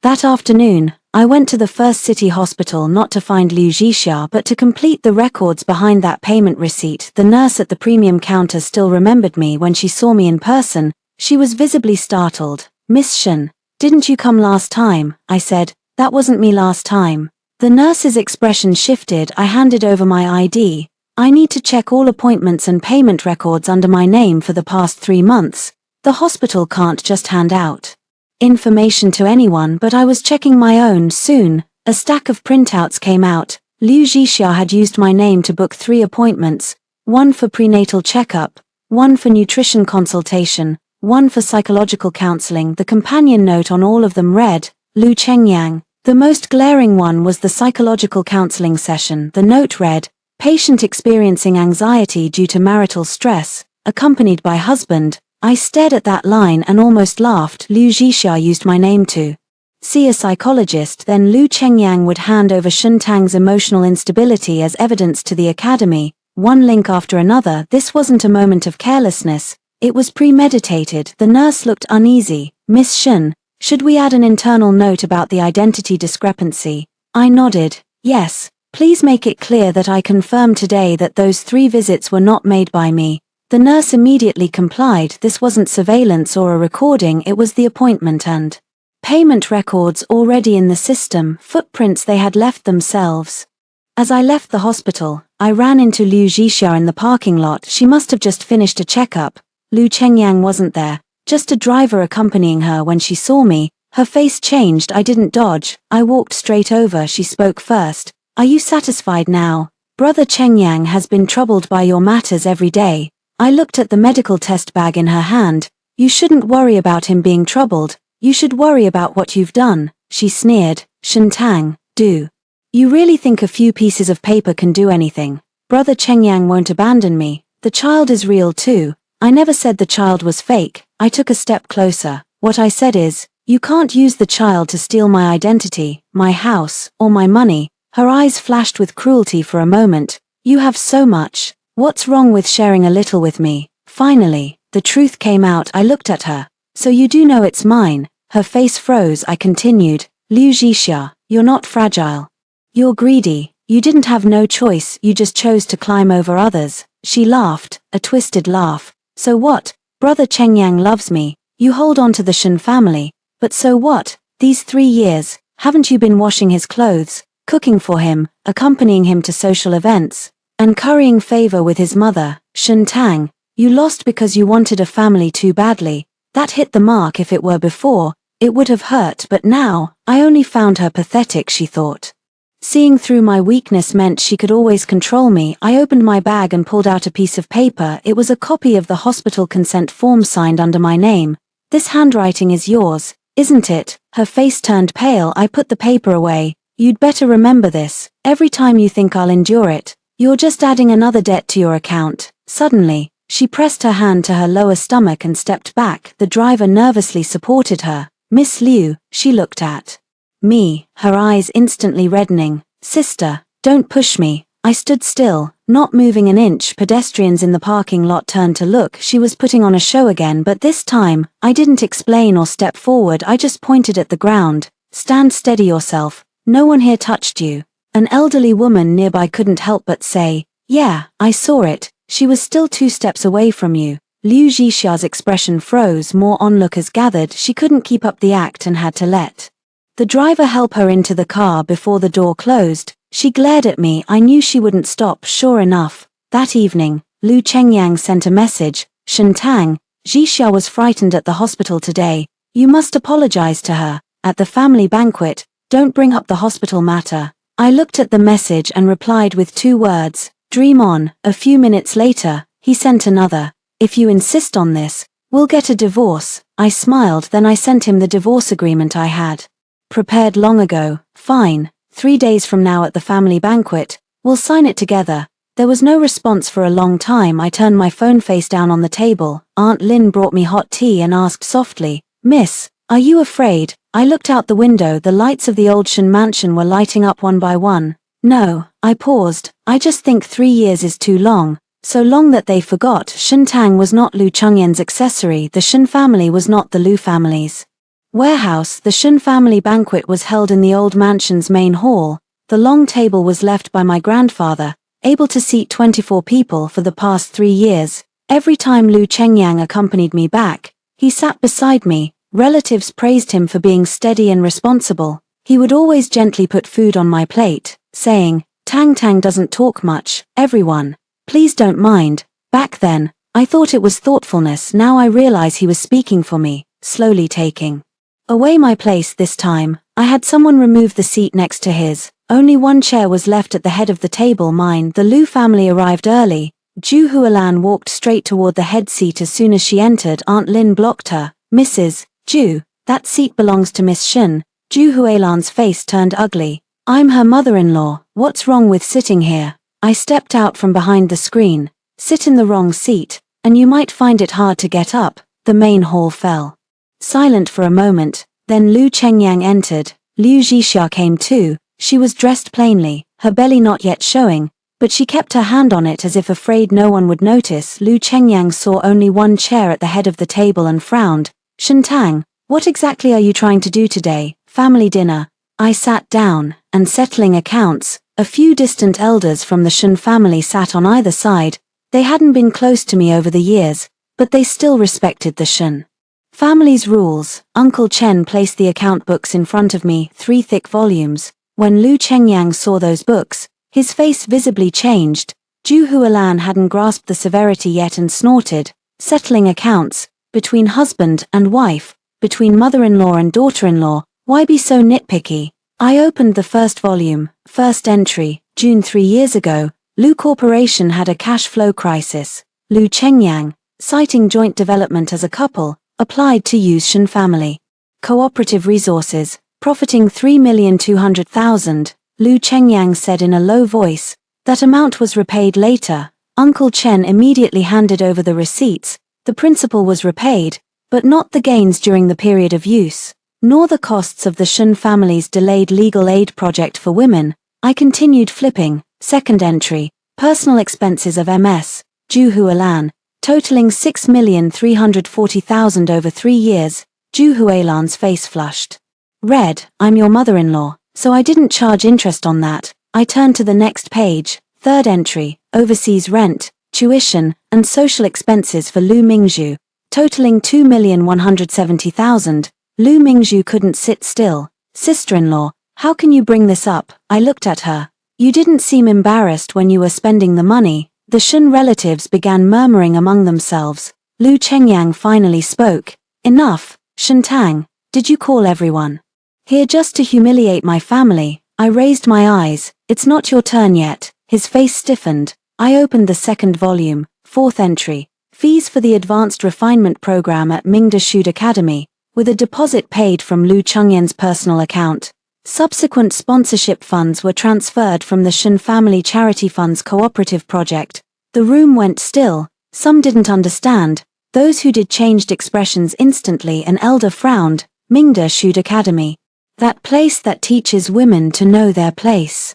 That afternoon, I went to the first city hospital not to find Liu Jixia but to complete the records behind that payment receipt. The nurse at the premium counter still remembered me when she saw me in person. She was visibly startled. Miss Shen, didn't you come last time? I said. That wasn't me last time. The nurse's expression shifted. I handed over my ID. I need to check all appointments and payment records under my name for the past 3 months. The hospital can't just hand out information to anyone, but I was checking my own. Soon, a stack of printouts came out. Liu Jixia had used my name to book 3 appointments, 1 for prenatal checkup, 1 for nutrition consultation, 1 for psychological counseling. The companion note on all of them read, Lu Chengyang. The most glaring one was the psychological counseling session. The note read, patient experiencing anxiety due to marital stress, accompanied by husband. I stared at that line and almost laughed. Liu Jixia used my name to see a psychologist. Then Lu Chengyang would hand over Shen Tang's emotional instability as evidence to the academy, one link after another. This wasn't a moment of carelessness, it was premeditated. The nurse looked uneasy. Miss Shen, should we add an internal note about the identity discrepancy? I nodded. Yes, please make it clear that I confirm today that those 3 visits were not made by me. The nurse immediately complied. This wasn't surveillance or a recording, it was the appointment and payment records already in the system, footprints they had left themselves. As I left the hospital, I ran into Liu Jixia in the parking lot. She must have just finished a checkup. Lu Chengyang wasn't there, just a driver accompanying her. When she saw me, her face changed. I didn't dodge, I walked straight over. She spoke first. Are you satisfied now? Brother Chengyang has been troubled by your matters every day. I looked at the medical test bag in her hand. You shouldn't worry about him being troubled, you should worry about what you've done, she sneered. Shen Tang, do you really think a few pieces of paper can do anything? Brother Chengyang won't abandon me. The child is real too. I never said the child was fake. I took a step closer. What I said is, you can't use the child to steal my identity, my house, or my money. Her eyes flashed with cruelty for a moment. You have so much. What's wrong with sharing a little with me? Finally, the truth came out. I looked at her. So you do know it's mine? Her face froze. I continued, Liu Jixia, you're not fragile. You're greedy. You didn't have no choice, you just chose to climb over others. She laughed, a twisted laugh. So what? Brother Chengyang loves me. You hold on to the Shen family. But so what? These 3 years, haven't you been washing his clothes, cooking for him, accompanying him to social events, and currying favor with his mother? Shen Tang, you lost because you wanted a family too badly. That hit the mark. If it were before, it would have hurt, but now, I only found her pathetic, she thought. Seeing through my weakness meant she could always control me. I opened my bag and pulled out a piece of paper. It was a copy of the hospital consent form signed under my name. This handwriting is yours, isn't it? Her face turned pale. I put the paper away. You'd better remember this. Every time you think I'll endure it, you're just adding another debt to your account. Suddenly, she pressed her hand to her lower stomach and stepped back. The driver nervously supported her. Miss Liu, she looked at me, her eyes instantly reddening. Sister, don't push me. I stood still, not moving an inch. Pedestrians in the parking lot turned to look. She was putting on a show again, but this time, I didn't explain or step forward. I just pointed at the ground. Stand steady yourself. No one here touched you. An elderly woman nearby couldn't help but say, yeah, I saw it. She was still 2 steps away from you. Liu Jixia's expression froze. More onlookers gathered. She couldn't keep up the act and had to let the driver help her into the car before the door closed. She glared at me. I knew she wouldn't stop. Sure enough, that evening, Lu Chengyang sent a message. Shen Tang, Jixia was frightened at the hospital today. You must apologize to her. At the family banquet, don't bring up the hospital matter. I looked at the message and replied with 2 words, "Dream on." A few minutes later, he sent another, "If you insist on this, we'll get a divorce." I smiled, then I sent him the divorce agreement I had prepared long ago. "Fine, 3 days from now at the family banquet, we'll sign it together." There was no response for a long time. I turned my phone face down on the table. Aunt Lynn brought me hot tea and asked softly, "Miss, are you afraid?" I looked out the window. The lights of the old Shen mansion were lighting up one by one. "No," I paused. "I just think 3 years is too long. So long that they forgot Shen Tang was not Lu Chengyan's accessory. The Shen family was not the Lu family's warehouse." The Shen family banquet was held in the old mansion's main hall. The long table was left by my grandfather, able to seat 24 people for the past 3 years. Every time Lu Chengyang accompanied me back, he sat beside me. Relatives praised him for being steady and responsible. He would always gently put food on my plate, saying, "Tang Tang doesn't talk much, everyone. Please don't mind." Back then, I thought it was thoughtfulness. Now I realize he was speaking for me, slowly taking away my place. This time, I had someone remove the seat next to his. Only one chair was left at the head of the table, mine. The Lu family arrived early. Zhu Hualan walked straight toward the head seat. As soon as she entered, Aunt Lin blocked her. "Mrs. Zhu, that seat belongs to Miss Shen." Zhu Hualan's face turned ugly. "I'm her mother-in-law. What's wrong with sitting here?" I stepped out from behind the screen. "Sit in the wrong seat, and you might find it hard to get up." The main hall fell silent for a moment. Then Lu Chengyang entered. Liu Jixia came too. She was dressed plainly, her belly not yet showing, but she kept her hand on it as if afraid no one would notice. Lu Chengyang saw only one chair at the head of the table and frowned. "Shen Tang, what exactly are you trying to do today?" "Family dinner." I sat down, and settling accounts. A few distant elders from the Shen family sat on either side. They hadn't been close to me over the years, but they still respected the Shen family's rules. Uncle Chen placed the account books in front of me, 3 thick volumes. When Lu Chengyang saw those books, his face visibly changed. Zhu Hualan hadn't grasped the severity yet and snorted. "Settling accounts, between husband and wife, between mother-in-law and daughter-in-law, why be so nitpicky?" I opened the first volume. First entry, June 3 years ago, Lu Corporation had a cash flow crisis. Lu Chengyang, citing joint development as a couple, applied to use Shen family cooperative resources, profiting 3,200,000. Lu Chengyang said in a low voice. That amount was repaid later. Uncle Chen immediately handed over the receipts. The principal was repaid, but not the gains during the period of use, nor the costs of the Shen family's delayed legal aid project for women. I continued flipping. Second entry, personal expenses of Ms. Zhu Hualan, totaling 6,340,000 over 3 years. Zhu Hualan's face flushed red. "I'm your mother-in-law, so I didn't charge interest on that." I turned to the next page. Third entry, overseas rent, tuition, and social expenses for Lu Mingzhu, totaling 2,170,000. Lu Mingzhu couldn't sit still. "Sister-in-law, how can you bring this up?" I looked at her. "You didn't seem embarrassed when you were spending the money." The Shen relatives began murmuring among themselves. Lu Chengyang finally spoke. "Enough, Shen Tang, did you call everyone here just to humiliate my family?" I raised my eyes. "It's not your turn yet." His face stiffened. I opened the second volume. Fourth entry, fees for the advanced refinement program at Mingda Shoot Academy, with a deposit paid from Lu Chengyan's personal account. Subsequent sponsorship funds were transferred from the Shen Family Charity Fund's cooperative project. The room went still. Some didn't understand. Those who did changed expressions instantly. An elder frowned. "Mingda Shoot Academy. That place that teaches women to know their place."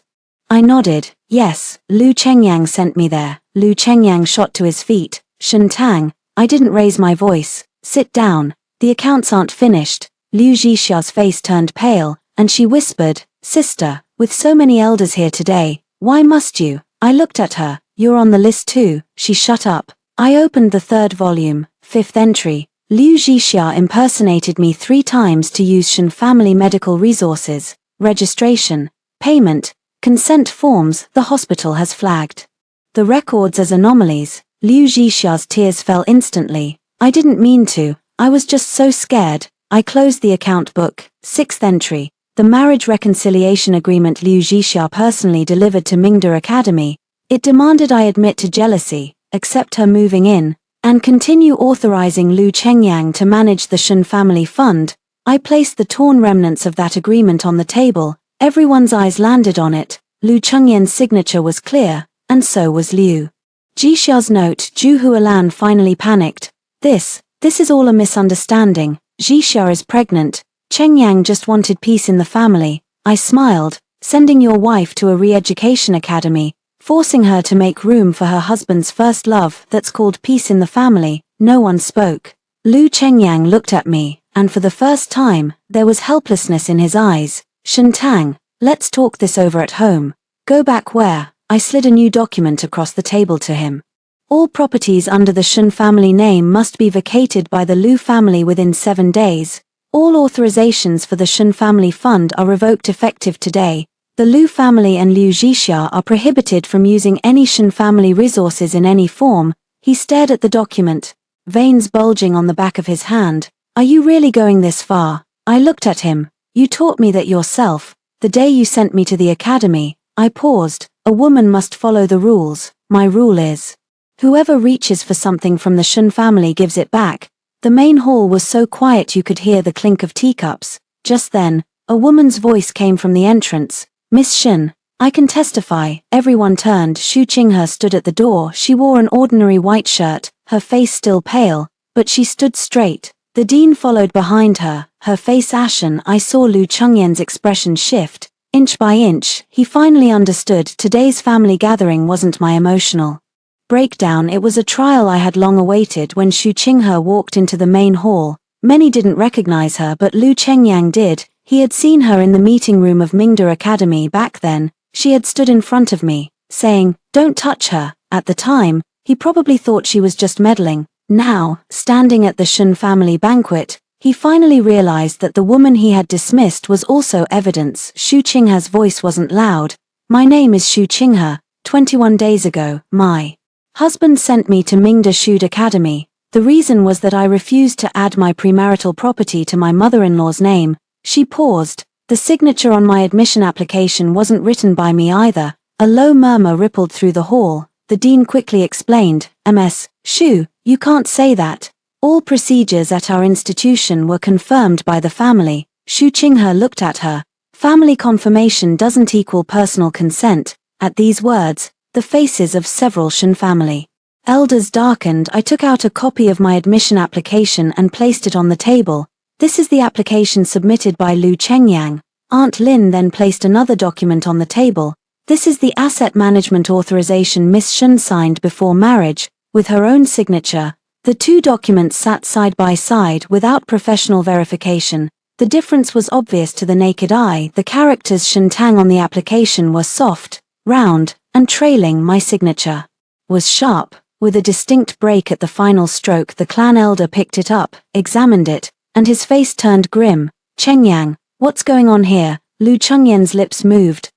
I nodded. "Yes, Lu Chengyang sent me there." Lu Chengyang shot to his feet. "Shen Tang, I didn't raise my voice. Sit down. The accounts aren't finished." Liu Jixia's face turned pale, and she whispered, "Sister, with so many elders here today, why must you?" I looked at her. "You're on the list too." She shut up. I opened the third volume. Fifth entry, Liu Jixia impersonated me 3 times to use Shen family medical resources, registration, payment, consent forms. The hospital has flagged the records as anomalies. Liu Jixia's tears fell instantly. "I didn't mean to, I was just so scared." I closed the account book. Sixth entry, the marriage reconciliation agreement Liu Zhixia personally delivered to Mingda Academy. It demanded I admit to jealousy, accept her moving in, and continue authorizing Lu Chengyang to manage the Shen family fund. I placed the torn remnants of that agreement on the table. Everyone's eyes landed on it. Lu Chengyan's signature was clear, and so was Liu Zhixia's note. Zhu Hualan finally panicked. This is all a misunderstanding. Zhixia is pregnant. Chengyang just wanted peace in the family. I smiled. Sending your wife to a re-education academy, forcing her to make room for her husband's first love, that's called peace in the family. No one spoke. Lu Chengyang looked at me, and for the first time, there was helplessness in his eyes. Shentang, let's talk this over at home. Go back where? I slid a new document across the table to him. All properties under the Shen family name must be vacated by the Lu family within 7 days. All authorizations for the Shen family fund are revoked effective today. The Lu family and Liu Zhixia are prohibited from using any Shen family resources in any form. He stared at the document, veins bulging on the back of his hand. Are you really going this far? I looked at him. You taught me that yourself. The day you sent me to the academy. I paused. A woman must follow the rules. My rule is, whoever reaches for something from the Shen family gives it back. The main hall was so quiet you could hear the clink of teacups. Just then, a woman's voice came from the entrance. Miss Shen, I can testify. Everyone turned. Xu Qinghe stood at the door. She wore an ordinary white shirt, her face still pale, but she stood straight. The dean followed behind her, her face ashen. I saw Lu Chengyan's expression shift. Inch by inch, he finally understood today's family gathering wasn't my emotional breakdown, it was a trial I had long awaited. When Xu Qinghe walked into the main hall, many didn't recognize her, but Lu Chengyang did. He had seen her in the meeting room of Mingda Academy back then. She had stood in front of me, saying, "Don't touch her." At the time, he probably thought she was just meddling. Now, standing at the Shen family banquet, he finally realized that the woman he had dismissed was also evidence. Xu Qinghe's voice wasn't loud. My name is Xu Qinghe. 21 days ago, my husband sent me to Mingda Shude Academy. The reason was that I refused to add my premarital property to my mother-in-law's name. She paused. The signature on my admission application wasn't written by me either. A low murmur rippled through the hall. The dean quickly explained, "Ms. Xu, you can't say that. All procedures at our institution were confirmed by the family." Xu Qinghe looked at her. Family confirmation doesn't equal personal consent. At these words, the faces of several Shen family elders darkened. I took out a copy of my admission application and placed it on the table. This is the application submitted by Lu Chengyang. Aunt Lin then placed another document on the table. This is the asset management authorization Miss Shen signed before marriage, with her own signature. The two documents sat side by side without professional verification. The difference was obvious to the naked eye. The characters Shentang on the application were soft, round, and trailing. My signature was sharp, with a distinct break at the final stroke. The clan elder picked it up, examined it, and his face turned grim. "Chengyang, what's going on here?" Lu Chengyan's lips moved.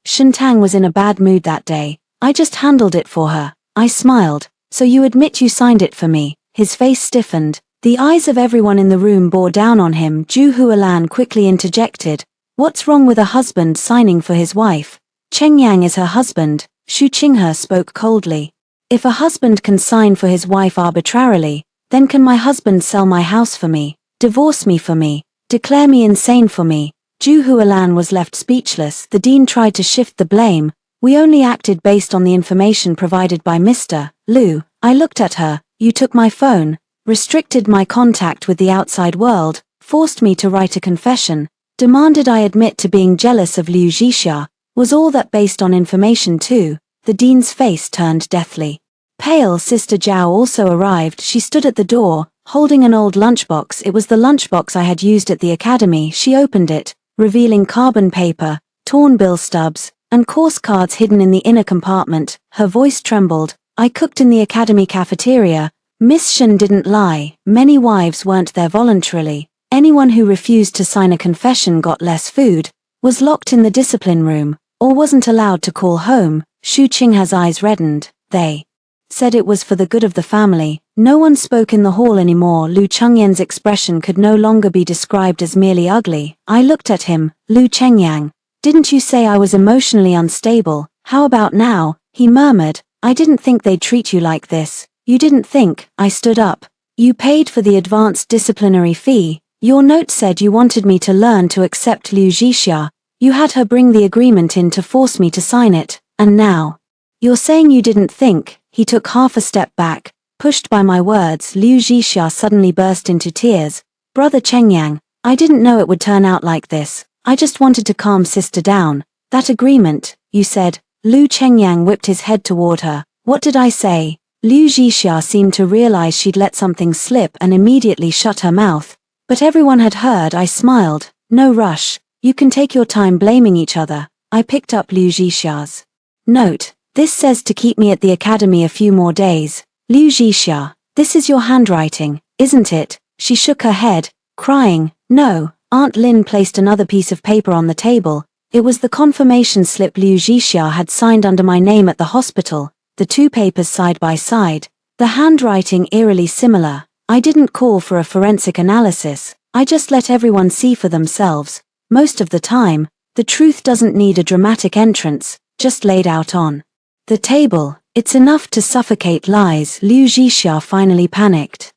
Shentang was in a bad mood that day. I just handled it for her. I smiled. "So you admit you signed it for me?" His face stiffened. The eyes of everyone in the room bore down on him. Zhu Hualan quickly interjected. "What's wrong with a husband signing for his wife?" "Chengyang is her husband," Xu Qinghe spoke coldly. "If a husband can sign for his wife arbitrarily, then can my husband sell my house for me, divorce me for me, declare me insane for me?" Zhu Hualan was left speechless. The dean tried to shift the blame. "We only acted based on the information provided by Mr. Lu." I looked at her. "You took my phone, restricted my contact with the outside world, forced me to write a confession, demanded I admit to being jealous of Liu Zhixia. Was all that based on information too?" The dean's face turned deathly pale. Sister Zhao also arrived. She stood at the door, holding an old lunchbox. It was the lunchbox I had used at the academy. She opened it, revealing carbon paper, torn bill stubs, and course cards hidden in the inner compartment. Her voice trembled. "I cooked in the academy cafeteria. Miss Shen didn't lie. Many wives weren't there voluntarily. Anyone who refused to sign a confession got less food, was locked in the discipline room, or wasn't allowed to call home." Xu Qinghe's eyes reddened. "They said it was for the good of the family. No one spoke in the hall anymore. Lu Chengyan's expression could no longer be described as merely ugly. I looked at him. Lu Chengyang, didn't you say I was emotionally unstable? How about now? He murmured. I didn't think they'd treat you like this. You didn't think. I stood up. You paid for the advanced disciplinary fee. Your note said you wanted me to learn to accept Liu Zhixia. You had her bring the agreement in to force me to sign it, and now you're saying you didn't think. He took half a step back. Pushed by my words, Liu Zhixia suddenly burst into tears. Brother Chengyang, I didn't know it would turn out like this. I just wanted to calm sister down. That agreement, you said. Lu Chengyang whipped his head toward her. What did I say? Liu Zhixia seemed to realize she'd let something slip and immediately shut her mouth. But everyone had heard. I smiled. No rush. You can take your time blaming each other. I picked up Liu Zhixia's note. This says to keep me at the academy a few more days. Liu Zhixia, this is your handwriting, isn't it? She shook her head, crying. No. Aunt Lin placed another piece of paper on the table. It was the confirmation slip Liu Zhixia had signed under my name at the hospital, the two papers side by side. The handwriting eerily similar. I didn't call for a forensic analysis. I just let everyone see for themselves. Most of the time, the truth doesn't need a dramatic entrance, just laid out on the table. It's enough to suffocate lies. Liu Zhixia finally panicked.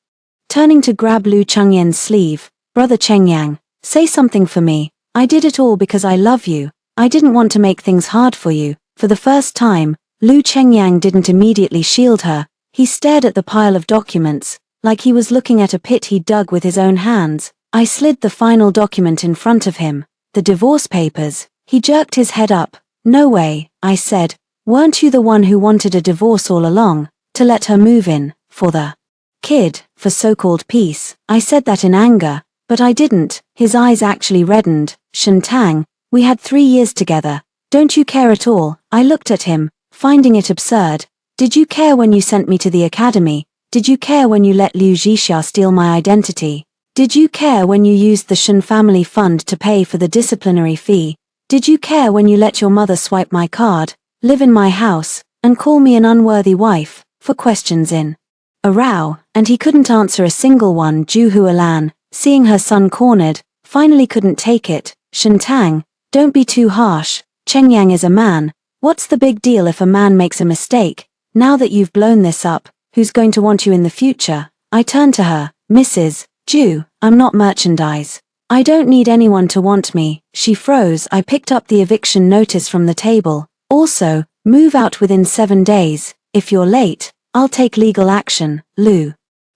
Turning to grab Lu Chengyan's sleeve, Brother Chengyang, say something for me. I did it all because I love you. I didn't want to make things hard for you. For the first time, Lu Chengyang didn't immediately shield her. He stared at the pile of documents, like he was looking at a pit he dug with his own hands. I slid the final document in front of him. The divorce papers. He jerked his head up. No way, I said. Weren't you the one who wanted a divorce all along? To let her move in, for the kid, for so-called peace. I said that in anger, but I didn't. His eyes actually reddened. Shentang, we had 3 years together. Don't you care at all? I looked at him, finding it absurd. Did you care when you sent me to the academy? Did you care when you let Liu Zhixia steal my identity? Did you care when you used the Shen family fund to pay for the disciplinary fee? Did you care when you let your mother swipe my card, live in my house, and call me an unworthy wife, for questions in a row? And he couldn't answer a single one. Ju Hualan, seeing her son cornered, finally couldn't take it. Shentang, don't be too harsh. Chengyang is a man. What's the big deal if a man makes a mistake? Now that you've blown this up, who's going to want you in the future? I turned to her. Mrs. Ju, I'm not merchandise. I don't need anyone to want me. She froze. I picked up the eviction notice from the table. Also, move out within 7 days. If you're late, I'll take legal action. Lu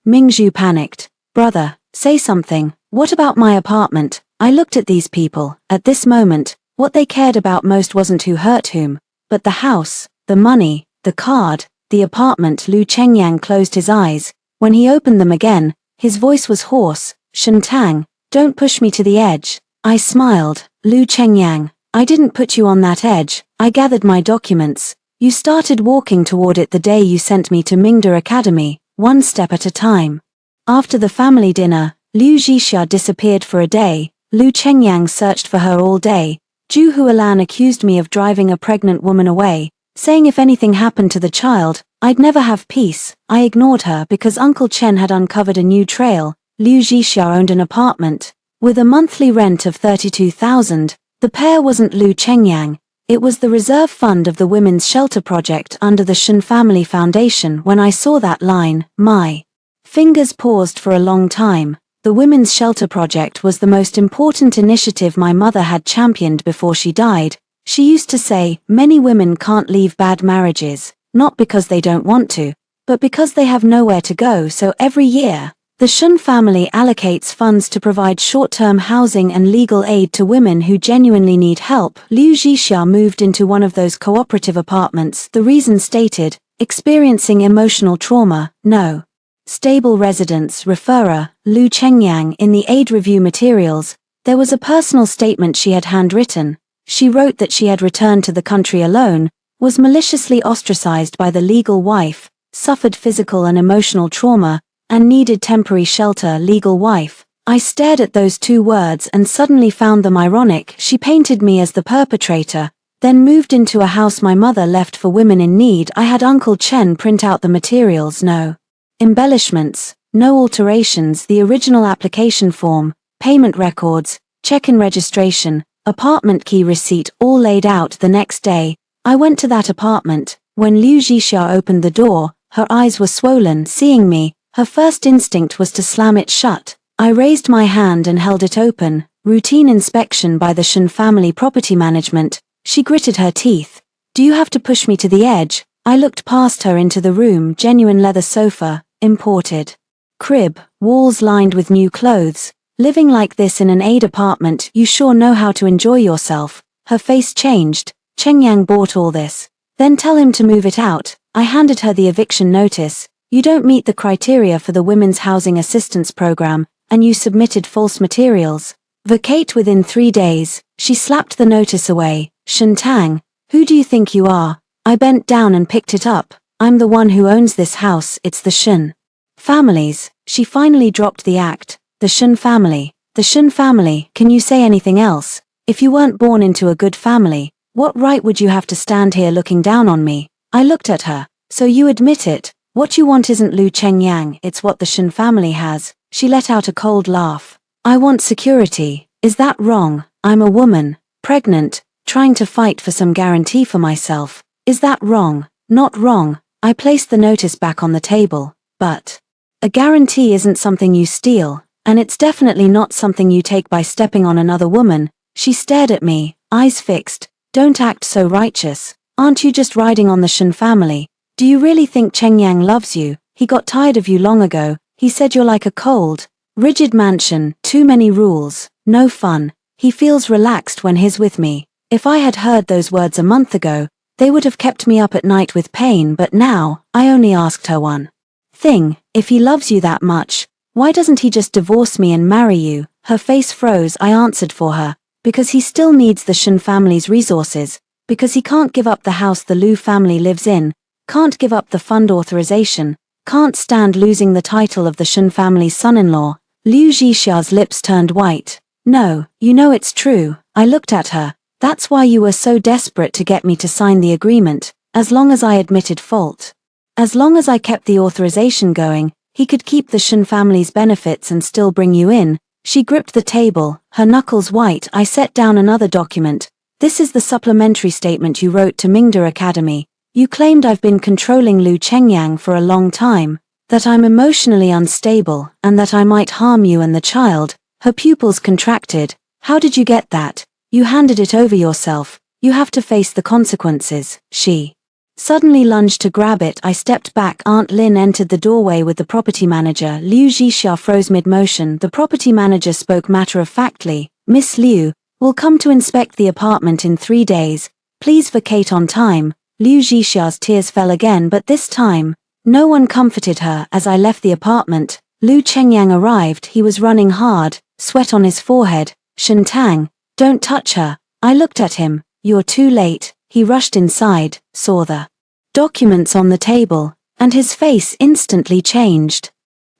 Mingzhu panicked. Brother, say something. What about my apartment? I looked at these people. At this moment, what they cared about most wasn't who hurt whom, but the house, the money, the card, the apartment. Lu Chengyang closed his eyes. When he opened them again, his voice was hoarse. Shentang, don't push me to the edge. I smiled. Lu Chengyang, I didn't put you on that edge. I gathered my documents. You started walking toward it the day you sent me to Mingda Academy, one step at a time. After the family dinner, Liu Zhixia disappeared for a day. Lu Chengyang searched for her all day. Ju Hualan accused me of driving a pregnant woman away, saying if anything happened to the child, I'd never have peace. I ignored her because Uncle Chen had uncovered a new trail. Liu Zhixia owned an apartment with a monthly rent of 32,000. The pair wasn't Lu Chengyang. It was the reserve fund of the Women's Shelter Project under the Shen Family Foundation. When I saw that line, my fingers paused for a long time. The Women's Shelter Project was the most important initiative my mother had championed before she died. She used to say, many women can't leave bad marriages, not because they don't want to, but because they have nowhere to go. So every year, the Shen family allocates funds to provide short-term housing and legal aid to women who genuinely need help. Liu Zhixia moved into one of those cooperative apartments. The reason stated, experiencing emotional trauma, no stable residence. Referrer, Lu Chengyang. In the aid review materials, there was a personal statement she had handwritten. She wrote that she had returned to the country alone, was maliciously ostracized by the legal wife, suffered physical and emotional trauma, and needed temporary shelter. Legal wife. I stared at those 2 words and suddenly found them ironic. She painted me as the perpetrator, then moved into a house my mother left for women in need. I had Uncle Chen print out the materials. No embellishments, no alterations, the original application form, payment records, check-in registration, apartment key receipt, all laid out. The next day, I went to that apartment. When Liu Jixia opened the door, her eyes were swollen. Seeing me, her first instinct was to slam it shut. I raised my hand and held it open. Routine inspection by the Shen family property management. She gritted her teeth. Do you have to push me to the edge? I looked past her into the room. Genuine leather sofa, imported crib, walls lined with new clothes. Living like this in an aid apartment, you sure know how to enjoy yourself. Her face changed. Cheng Yang bought all this. Then tell him to move it out. I handed her the eviction notice. You don't meet the criteria for the Women's Housing Assistance Program, and you submitted false materials. Vacate within 3 days. She slapped the notice away. Shen Tang, who do you think you are? I bent down and picked it up. I'm the one who owns this house. It's the Shen families. She finally dropped the act. The Shen family. The Shen family. Can you say anything else? If you weren't born into a good family, what right would you have to stand here looking down on me? I looked at her. So you admit it. What you want isn't Lu Chengyang, it's what the Shen family has. She let out a cold laugh. I want security. Is that wrong? I'm a woman, pregnant, trying to fight for some guarantee for myself. Is that wrong? Not wrong. I placed the notice back on the table. But a guarantee isn't something you steal, and it's definitely not something you take by stepping on another woman. She stared at me, eyes fixed. Don't act so righteous. Aren't you just riding on the Shen family? Do you really think Cheng Yang loves you? He got tired of you long ago. He said you're like a cold, rigid mansion, too many rules, no fun. He feels relaxed when he's with me. If I had heard those words a month ago, they would have kept me up at night with pain, but now, I only asked her one thing. If he loves you that much, why doesn't he just divorce me and marry you? Her face froze. I answered for her. Because he still needs the Shen family's resources, because he can't give up the house the Lu family lives in, can't give up the fund authorization, can't stand losing the title of the Shen family's son-in-law. Liu Jixia's lips turned white. No, you know it's true. I looked at her. That's why you were so desperate to get me to sign the agreement, as long as I admitted fault. As long as I kept the authorization going, he could keep the Shen family's benefits and still bring you in. She gripped the table, her knuckles white. I set down another document. This is the supplementary statement you wrote to Mingda Academy. You claimed I've been controlling Lu Chengyang for a long time, that I'm emotionally unstable, and that I might harm you and the child. Her pupils contracted. How did you get that? You handed it over yourself. You have to face the consequences. She suddenly lunged to grab it. I stepped back. Aunt Lin entered the doorway with the property manager. Liu Jixia froze mid-motion. The property manager spoke matter-of-factly. Miss Liu, we'll come to inspect the apartment in 3 days. Please vacate on time. Liu Jixia's tears fell again, but this time, no one comforted her. As I left the apartment, Lu Chengyang arrived. He was running hard, sweat on his forehead. Shen Tang, don't touch her. I looked at him. You're too late. He rushed inside, saw the documents on the table, and his face instantly changed.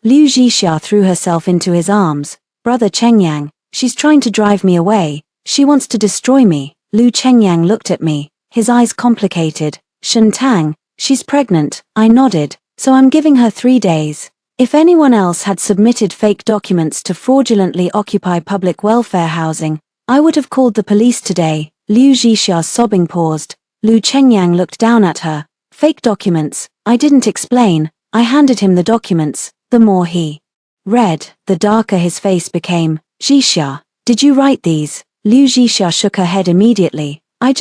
Liu Jixia threw herself into his arms. Brother Chengyang, she's trying to drive me away. She wants to destroy me. Lu Chengyang looked at me, his eyes complicated. Shen Tang, she's pregnant. I nodded. So I'm giving her 3 days. If anyone else had submitted fake documents to fraudulently occupy public welfare housing, I would have called the police today. Liu Jixia's sobbing paused. Lu Chengyang looked down at her. Fake documents. I didn't explain. I handed him the documents. The more he read, the darker his face became. Jixia, did you write these? Liu Jixia shook her head immediately. I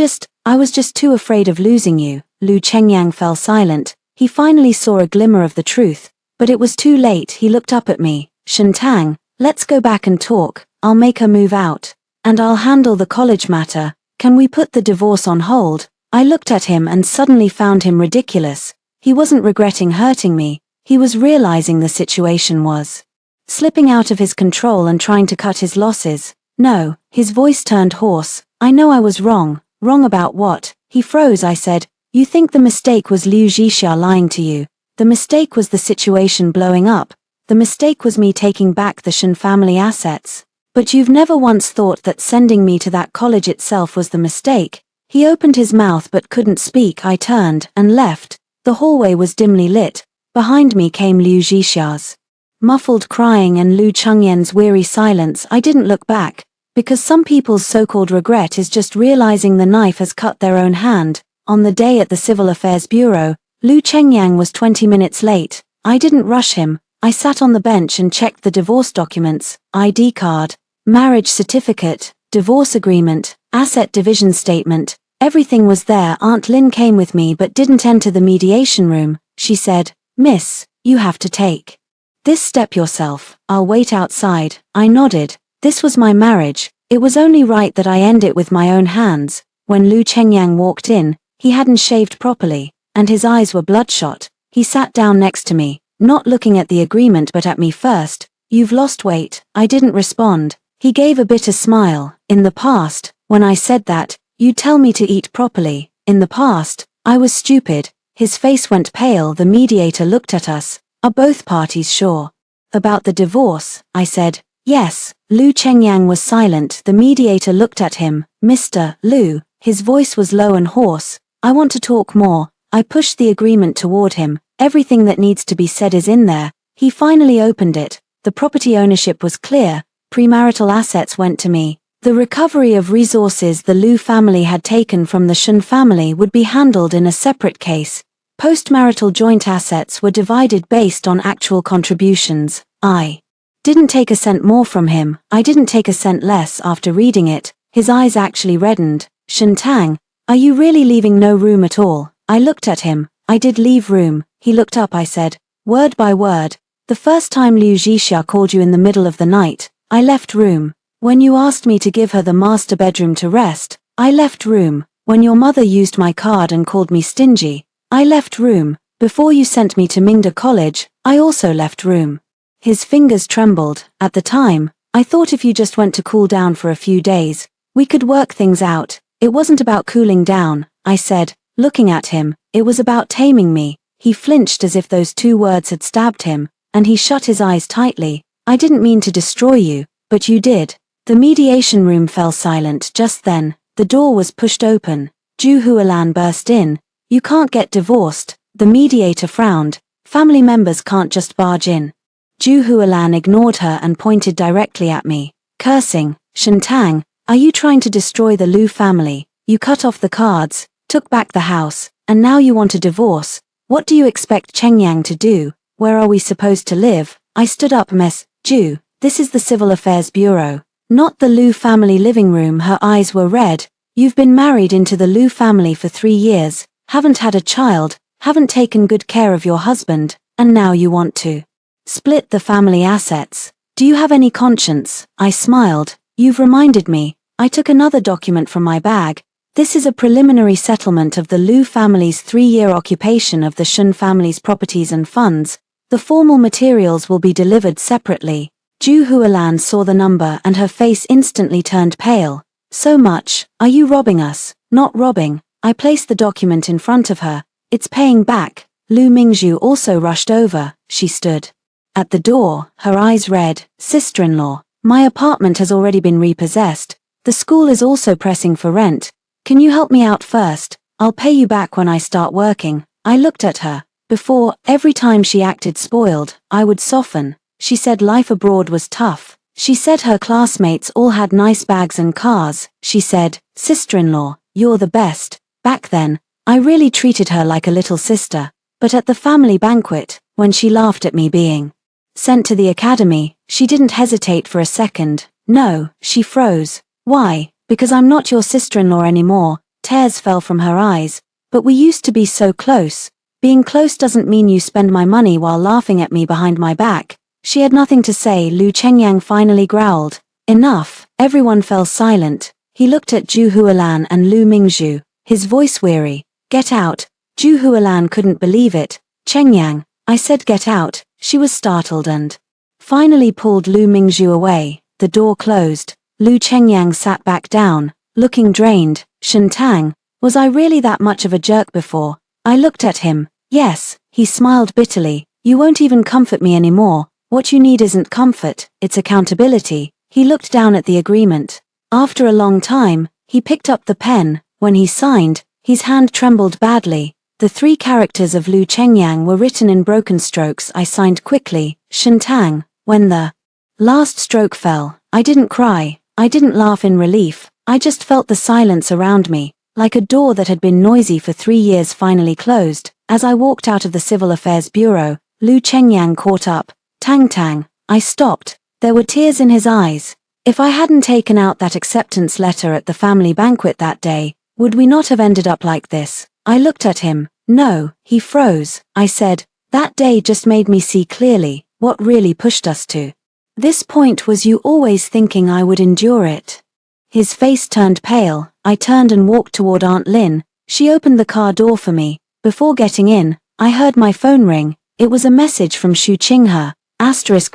was just too afraid of losing you. Lu Chengyang fell silent. He finally saw a glimmer of the truth. But it was too late. He looked up at me. Shen Tang, let's go back and talk. I'll make her move out. And I'll handle the college matter. Can we put the divorce on hold? I looked at him and suddenly found him ridiculous. He wasn't regretting hurting me. He was realizing the situation was slipping out of his control and trying to cut his losses. No, his voice turned hoarse. I know I was wrong. Wrong about what? He froze. I said, you think the mistake was Liu Jixia lying to you. The mistake was the situation blowing up. The mistake was me taking back the Shen family assets. But you've never once thought that sending me to that college itself was the mistake. He opened his mouth but couldn't speak. I turned and left. The hallway was dimly lit. Behind me came Liu Zhixia's muffled crying and Lu Chengyan's weary silence. I didn't look back, because some people's so-called regret is just realizing the knife has cut their own hand. On the day at the Civil Affairs Bureau, Lu Chengyang was 20 minutes late. I didn't rush him. I sat on the bench and checked the divorce documents, ID card, marriage certificate, divorce agreement, asset division statement. Everything was there. Aunt Lin came with me but didn't enter the mediation room. She said, "Miss, you have to take this step yourself. I'll wait outside." I nodded. This was my marriage. It was only right that I end it with my own hands. When Lu Chengyang walked in, he hadn't shaved properly, and his eyes were bloodshot. He sat down next to me, not looking at the agreement but at me first. "You've lost weight." I didn't respond. He gave a bitter smile. "In the past, when I said that, you'd tell me to eat properly. In the past, I was stupid." His face went pale. The mediator looked at us. "Are both parties sure about the divorce?" I said. "Yes." Lu Chengyang was silent. The mediator looked at him. "Mr. Lu," his voice was low and hoarse, "I want to talk more." I pushed the agreement toward him. "Everything that needs to be said is in there." He finally opened it. The property ownership was clear. Premarital assets went to me. The recovery of resources the Lu family had taken from the Shun family would be handled in a separate case. Postmarital joint assets were divided based on actual contributions. I didn't take a cent more from him. I didn't take a cent less. After reading it, his eyes actually reddened. "Shen Tang, are you really leaving no room at all?" I looked at him. "I did leave room." He looked up. I said, word by word, "The first time Liu Zhixia called you in the middle of the night, I left room. When you asked me to give her the master bedroom to rest, I left room. When your mother used my card and called me stingy, I left room. Before you sent me to Mingda College, I also left room." His fingers trembled. "At the time, I thought if you just went to cool down for a few days, we could work things out." "It wasn't about cooling down," I said, looking at him. "It was about taming me." He flinched as if those two words had stabbed him, and he shut his eyes tightly. "I didn't mean to destroy you, but you did." The mediation room fell silent. Just then, the door was pushed open. Zhu Hualan burst in. "You can't get divorced." The mediator frowned. "Family members can't just barge in." Zhu Hualan ignored her and pointed directly at me, cursing. "Shen Tang, are you trying to destroy the Lu family? You cut off the cards, took back the house, and now you want a divorce. What do you expect Chengyang to do? Where are we supposed to live?" I stood up. "Miss Zhu, this is the Civil Affairs Bureau, not the Lu family living room." Her eyes were red. "You've been married into the Lu family for 3 years, haven't had a child, haven't taken good care of your husband, and now you want to split the family assets. Do you have any conscience?" I smiled. "You've reminded me." I took another document from my bag. "This is a preliminary settlement of the Lu family's 3-year occupation of the Shun family's properties and funds. The formal materials will be delivered separately." Zhu Hualan saw the number and her face instantly turned pale. "So much? Are you robbing us?" "Not robbing." I placed the document in front of her. "It's paying back." Lu Mingzhu also rushed over. She stood at the door, her eyes red. "Sister-in-law, my apartment has already been repossessed. The school is also pressing for rent. Can you help me out first? I'll pay you back when I start working." I looked at her. Before, every time she acted spoiled, I would soften. She said life abroad was tough. She said her classmates all had nice bags and cars. She said, "Sister-in-law, you're the best." Back then, I really treated her like a little sister. But at the family banquet, when she laughed at me being sent to the academy, she didn't hesitate for a second. No, she froze. "Why?" "Because I'm not your sister-in-law anymore." Tears fell from her eyes. "But we used to be so close." "Being close doesn't mean you spend my money while laughing at me behind my back." She had nothing to say. Lu Chengyang finally growled, "Enough." Everyone fell silent. He looked at Zhu Hualan and Lu Mingzhu, his voice weary. "Get out." Zhu Hualan couldn't believe it. "Chengyang," I said, "get out." She was startled and finally pulled Lu Mingzhu away. The door closed. Lu Chengyang sat back down, looking drained. "Shen Tang, was I really that much of a jerk before?" I looked at him. "Yes." He smiled bitterly. "You won't even comfort me anymore. What you need isn't comfort, it's accountability." He looked down at the agreement. After a long time, he picked up the pen. When he signed, his hand trembled badly. The 3 characters of Lu Chengyang were written in broken strokes. I signed quickly, Shentang. When the last stroke fell, I didn't cry, I didn't laugh in relief, I just felt the silence around me, like a door that had been noisy for 3 years finally closed. As I walked out of the Civil Affairs Bureau, Lu Chengyang caught up. Tang Tang. I stopped. There were tears in his eyes. If I hadn't taken out that acceptance letter at the family banquet that day, would we not have ended up like this? I looked at him. No, he froze. I said, that day just made me see clearly what really pushed us to this point. Was you always thinking I would endure it? His face turned pale. I turned and walked toward Aunt Lin. She opened the car door for me. Before getting in, I heard my phone ring. It was a message from Xu Qinghe.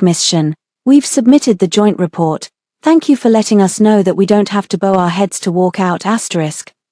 Miss Shen, we've submitted the joint report. Thank you for letting us know that we don't have to bow our heads to walk out.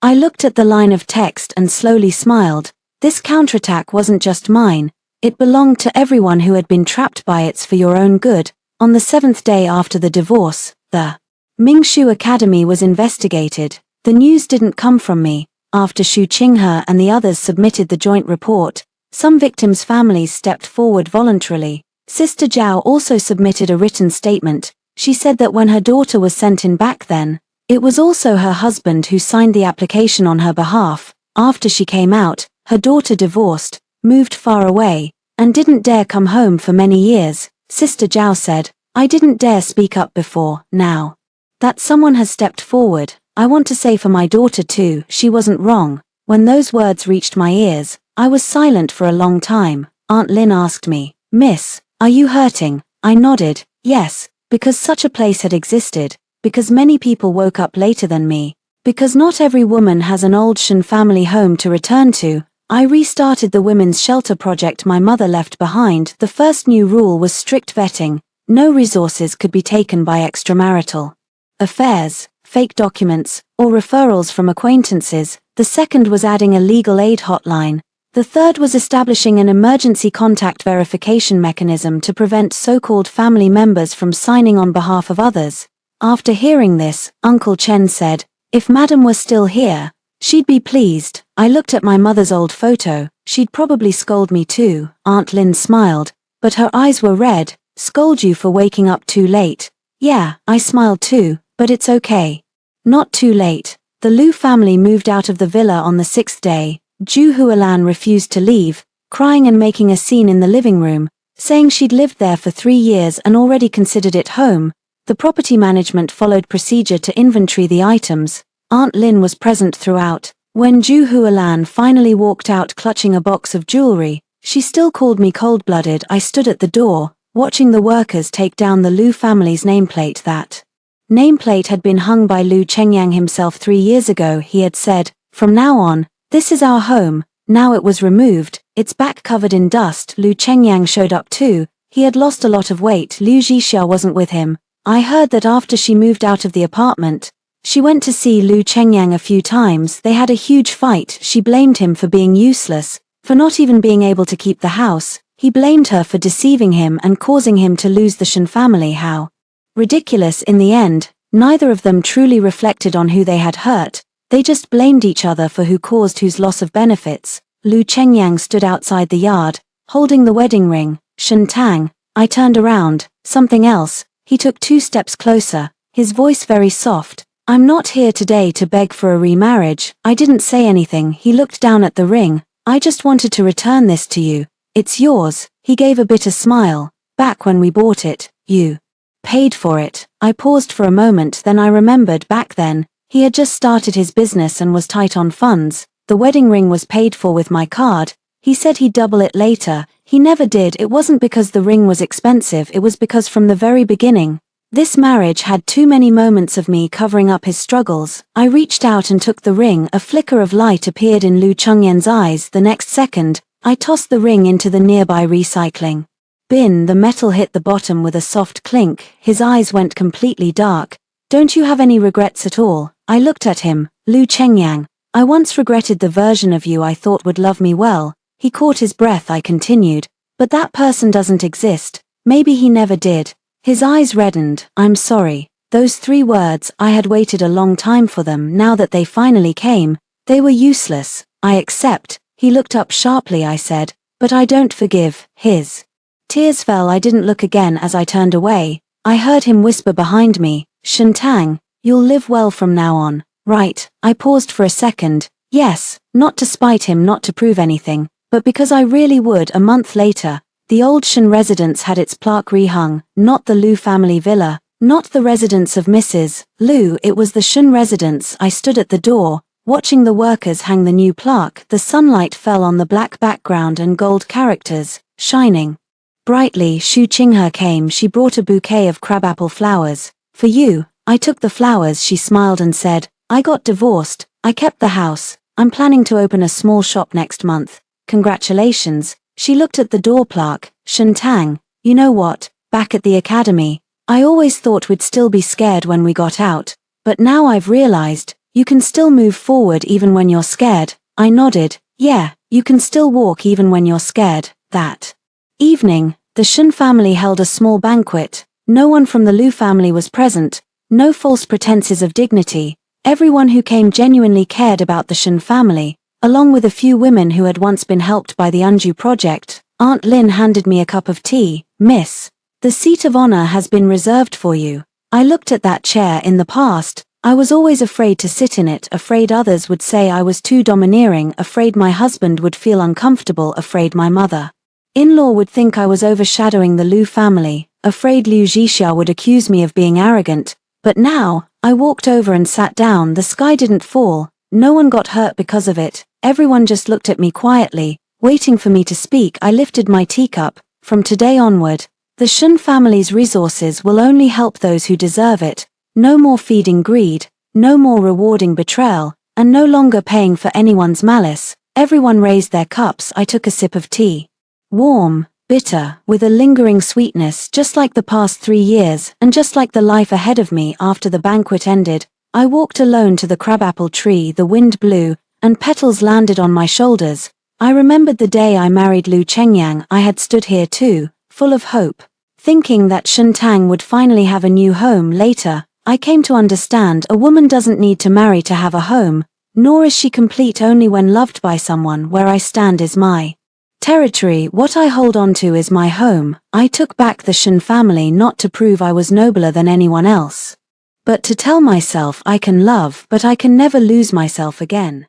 I looked at the line of text and slowly smiled. This counterattack wasn't just mine. It belonged to everyone who had been trapped by It's for your own good. On the 7th day after the divorce, the Mingshu Academy was investigated. The news didn't come from me. After Xu Qinghe and the others submitted the joint report, some victims' families stepped forward voluntarily. Sister Zhao also submitted a written statement. She said that when her daughter was sent in back then, it was also her husband who signed the application on her behalf. After she came out, her daughter divorced, moved far away, and didn't dare come home for many years. Sister Zhao said, I didn't dare speak up before. Now that someone has stepped forward, I want to say for my daughter too, she wasn't wrong. When those words reached my ears, I was silent for a long time. Aunt Lin asked me, Miss, are you hurting? I nodded, yes, because such a place had existed, because many people woke up later than me, because not every woman has an old Shen family home to return to. I restarted the women's shelter project my mother left behind. The first new rule was strict vetting. No resources could be taken by extramarital affairs, fake documents, or referrals from acquaintances. The second was adding a legal aid hotline. The third was establishing an emergency contact verification mechanism to prevent so-called family members from signing on behalf of others. After hearing this, Uncle Chen said, if Madam were still here, she'd be pleased. I looked at my mother's old photo. She'd probably scold me too. Aunt Lin smiled, but her eyes were red. Scold you for waking up too late? Yeah, I smiled too, but it's okay. Not too late. The Lu family moved out of the villa on the 6th day. Zhu Hualan refused to leave, crying and making a scene in the living room, saying she'd lived there for 3 years and already considered it home. The property management followed procedure to inventory the items. Aunt Lin was present throughout. When Zhu Hualan finally walked out clutching a box of jewelry, she still called me cold-blooded. I stood at the door, watching the workers take down the Lu family's nameplate. That nameplate had been hung by Lu Chengyang himself 3 years ago. He had said, from now on, this is our home. Now it was removed, its back covered in dust. Lu Chengyang showed up too. He had lost a lot of weight. Liu Zhixia wasn't with him. I heard that after she moved out of the apartment, she went to see Lu Chengyang a few times. They had a huge fight. She blamed him for being useless, for not even being able to keep the house. He blamed her for deceiving him and causing him to lose the Shen family. How ridiculous. In the end, neither of them truly reflected on who they had hurt. They just blamed each other for who caused whose loss of benefits. Lu Chengyang stood outside the yard, holding the wedding ring. Shen Tang. I turned around. Something else. He took 2 steps closer, his voice very soft. I'm not here today to beg for a remarriage. I didn't say anything. He looked down at the ring. I just wanted to return this to you. It's yours. He gave a bitter smile. Back when we bought it, you paid for it. I paused for a moment, then I remembered back then, he had just started his business and was tight on funds. The wedding ring was paid for with my card. He said he'd double it later. He never did. It wasn't because the ring was expensive, it was because from the very beginning, this marriage had too many moments of me covering up his struggles. I reached out and took the ring. A flicker of light appeared in Lu Chengyan's eyes. The next second, I tossed the ring into the nearby recycling bin. The metal hit the bottom with a soft clink. His eyes went completely dark. Don't you have any regrets at all? I looked at him. Lu Chengyang, I once regretted the version of you I thought would love me well. He caught his breath. I continued, but that person doesn't exist. Maybe he never did. His eyes reddened. I'm sorry. Those 3 words, I had waited a long time for them. Now that they finally came, They were useless, I accept. He looked up sharply, I said, but I don't forgive. His tears fell. I didn't look again as I turned away. I heard him whisper behind me, Shentang, you'll live well from now on, right? I paused for a second. Yes, not to spite him, not to prove anything, but because I really would. A month later, the old Shen residence had its plaque rehung, not the Liu family villa, not the residence of Mrs. Liu, it was the Shen residence. I stood at the door, watching the workers hang the new plaque. The sunlight fell on the black background and gold characters, shining brightly. Shu Qinghe came. She brought a bouquet of crabapple flowers. For you. I took the flowers. She smiled and said, I got divorced. I kept the house. I'm planning to open a small shop next month. Congratulations. She looked at the door plaque. Shentang, you know what? Back at the academy, I always thought we'd still be scared when we got out, but now I've realized, you can still move forward even when you're scared. I nodded. Yeah, you can still walk even when you're scared. That evening, the Shen family held a small banquet. No one from the Liu family was present. No false pretenses of dignity. Everyone who came genuinely cared about the Shen family, along with a few women who had once been helped by the Unju project. Aunt Lin handed me a cup of tea. Miss, the seat of honor has been reserved for you. I looked at that chair. In the past, I was always afraid to sit in it, afraid others would say I was too domineering, afraid my husband would feel uncomfortable, afraid my mother-in-law would think I was overshadowing the Liu family, afraid Liu Zhixia would accuse me of being arrogant. But now, I walked over and sat down. The sky didn't fall. No one got hurt because of it. Everyone just looked at me quietly, waiting for me to speak. I lifted my teacup. From today onward, the Shen family's resources will only help those who deserve it. No more feeding greed, no more rewarding betrayal, and no longer paying for anyone's malice. Everyone raised their cups. I took a sip of tea. Warm, bitter, with a lingering sweetness, just like the past 3 years, and just like the life ahead of me. After the banquet ended, I walked alone to the crabapple tree. The wind blew, and petals landed on my shoulders. I remembered the day I married Liu Chengyang. I had stood here too, full of hope, thinking that Shentang would finally have a new home. Later, I came to understand a woman doesn't need to marry to have a home, nor is she complete only when loved by someone. Where I stand is my territory. What I hold on to is my home. I took back the Shen family not to prove I was nobler than anyone else, but to tell myself I can love, but I can never lose myself again.